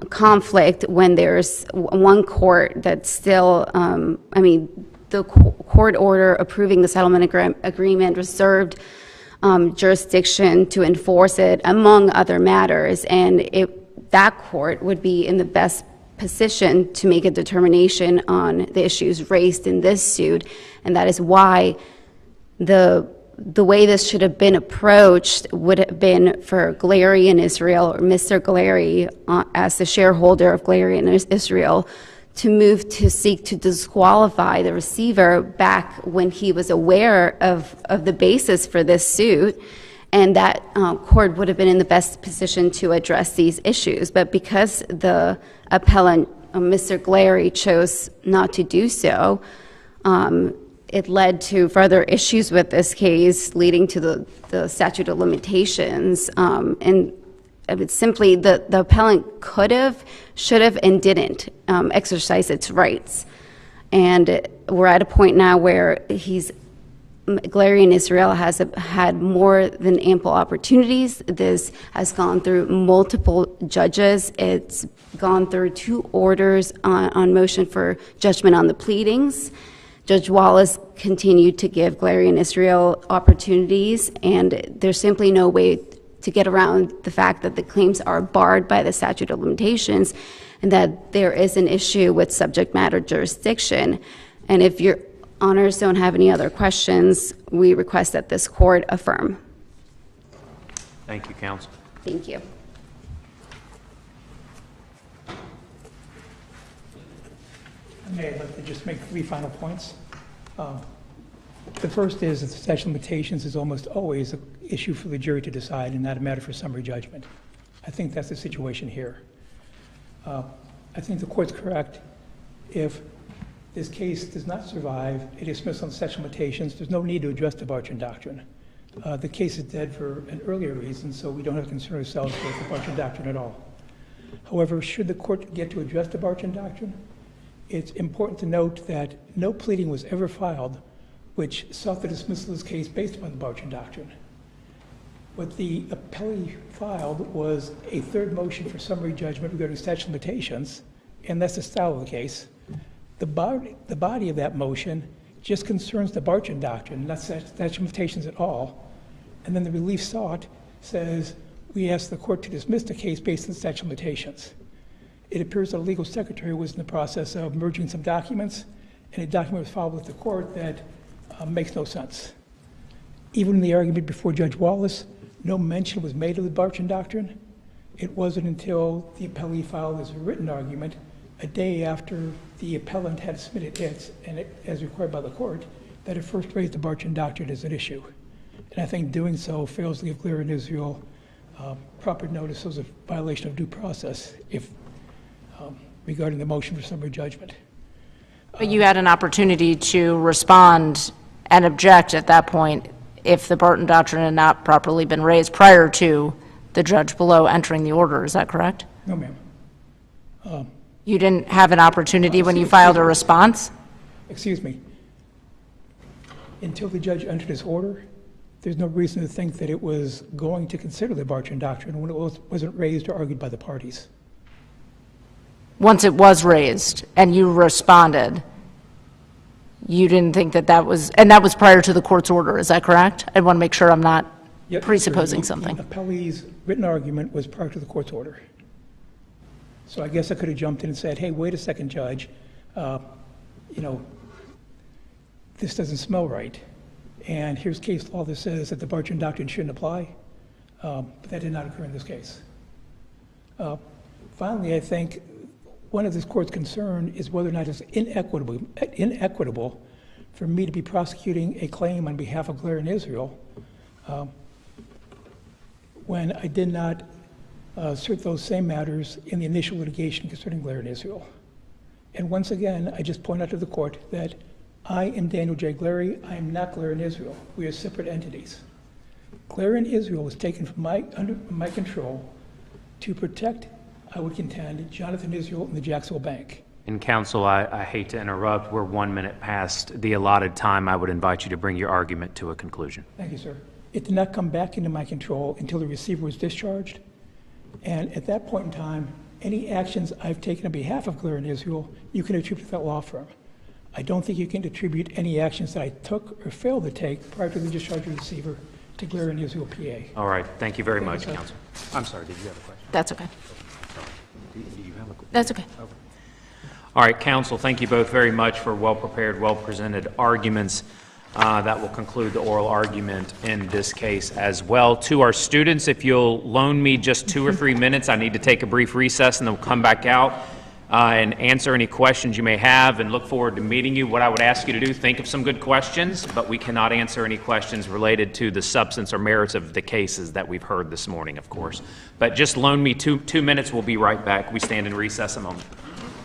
conflict when there's one court that's still, the court order approving the settlement agreement reserved jurisdiction to enforce it, among other matters, and that court would be in the best position to make a determination on the issues raised in this suit, and that is why the way this should have been approached would have been for Glary and Israel, or Mr. Glary, as the shareholder of Glary and Israel, to move to seek to disqualify the receiver back when he was aware of the basis for this suit, and that court would have been in the best position to address these issues. But because the appellant, Mr. Glary, chose not to do so, it led to further issues with this case, leading to the statute of limitations. And it's simply the appellant could have, should have, and didn't exercise its rights. And we're at a point now where he's Glary and Israel has had more than ample opportunities. This has gone through multiple judges. It's gone through 2 orders on motion for judgment on the pleadings. Judge Wallace continued to give Glary and Israel opportunities, and there's simply no way to get around the fact that the claims are barred by the statute of limitations and that there is an issue with subject matter jurisdiction. And if your honors don't have any other questions, we request that this court affirm. Thank you, counsel. Thank you. May I like to just make 3 final points? The first is that the statute of limitations is almost always an issue for the jury to decide and not a matter for summary judgment. I think that's the situation here. I think the court's correct. If this case does not survive a dismissal on statute of limitations, there's no need to address the Bartram Doctrine. The case is dead for an earlier reason, so we don't have to concern ourselves with the Bartram Doctrine at all. However, should the court get to address the Bartram Doctrine, it's important to note that no pleading was ever filed which sought the dismissal of this case based upon the Bartram Doctrine. What the appellee filed was a 3rd motion for summary judgment regarding statute of limitations, and that's the style of the case. The body of that motion just concerns the Bartram Doctrine, not statute of limitations at all. And then the relief sought says, we ask the court to dismiss the case based on statute of limitations. It appears that a legal secretary was in the process of merging some documents, and a document was filed with the court that makes no sense. Even in the argument before Judge Wallace, no mention was made of the Bartram Doctrine. It wasn't until the appellee filed his written argument a day after the appellant had submitted its, and as required by the court, that it first raised the Bartram Doctrine as an issue. And I think doing so fails to give Glary and Israel proper notice as a violation of due process if regarding the motion for summary judgment. But you had an opportunity to respond and object at that point if the Bartram Doctrine had not properly been raised prior to the judge below entering the order. Is that correct? No, ma'am. You didn't have an opportunity when you filed a response? Excuse me. Until the judge entered his order, there's no reason to think that it was going to consider the Bartram Doctrine when it wasn't raised or argued by the parties. Once it was raised and you responded, you didn't think that that was, and that was prior to the court's order, is that correct? I want to make sure I'm not presupposing something. The appellee's written argument was prior to the court's order. So I guess I could have jumped in and said, hey, wait a second, Judge, this doesn't smell right. And here's case law that says that the Bartram Doctrine shouldn't apply. But that did not occur in this case. Finally, I think one of this court's concern is whether or not it's inequitable for me to be prosecuting a claim on behalf of Glary and Israel when I did not assert those same matters in the initial litigation concerning Glary and Israel. And once again, I just point out to the court that I am Daniel J. Glary. I am not Glary and Israel. We are separate entities. Glary and Israel was taken from under my control to protect, I would contend, Jonathan Israel and the Jacksonville Bank. And counsel, I hate to interrupt. We're 1 minute past the allotted time. I would invite you to bring your argument to a conclusion. Thank you, sir. It did not come back into my control until the receiver was discharged. And at that point in time, any actions I've taken on behalf of Glary and Israel, you can attribute to that law firm. I don't think you can attribute any actions that I took or failed to take prior to the discharge of the receiver to Glary and Israel, PA. All right. Thank you very much, counsel. I'm sorry. Did you have a question? That's okay. Do you have a question? That's okay. Okay. All right, counsel, thank you both very much for well-prepared, well-presented arguments. That will conclude the oral argument in this case as well. To our students, if you'll loan me just 2 or 3 minutes, I need to take a brief recess and then we'll come back out and answer any questions you may have and look forward to meeting you. What I would ask you to do, think of some good questions, but we cannot answer any questions related to the substance or merits of the cases that we've heard this morning, of course. But just loan me 2 minutes. We'll be right back. We stand in recess a moment.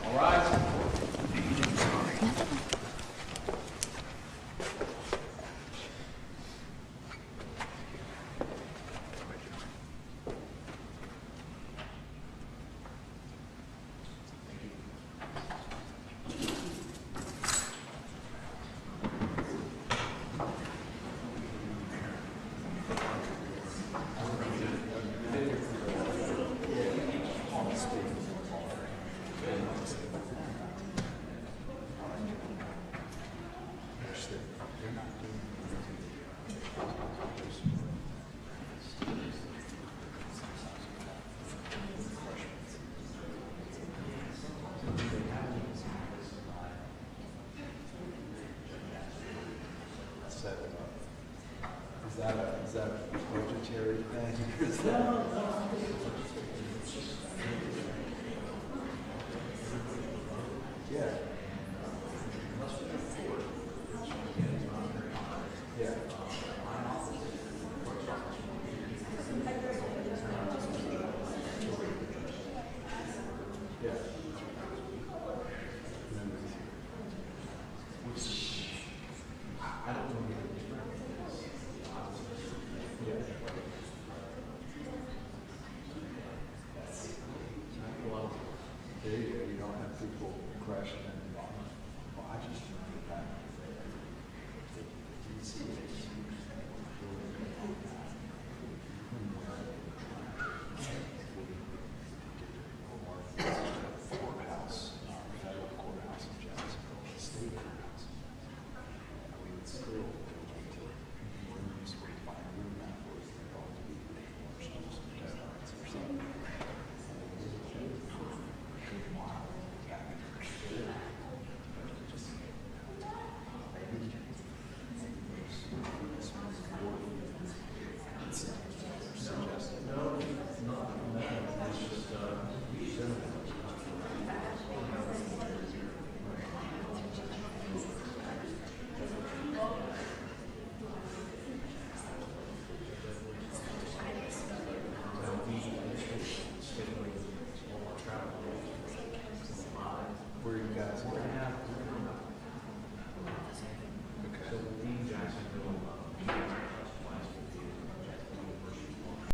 All right. Is that a budgetary thing? Is that? Yeah. Yeah. Yeah. I don't know. Yeah. Well, there you go. You don't have people crashing in. Well, I just remember that. Courthouse, federal courthouse in Jacksonville, state courthouse. I mean, it's still where you guys are.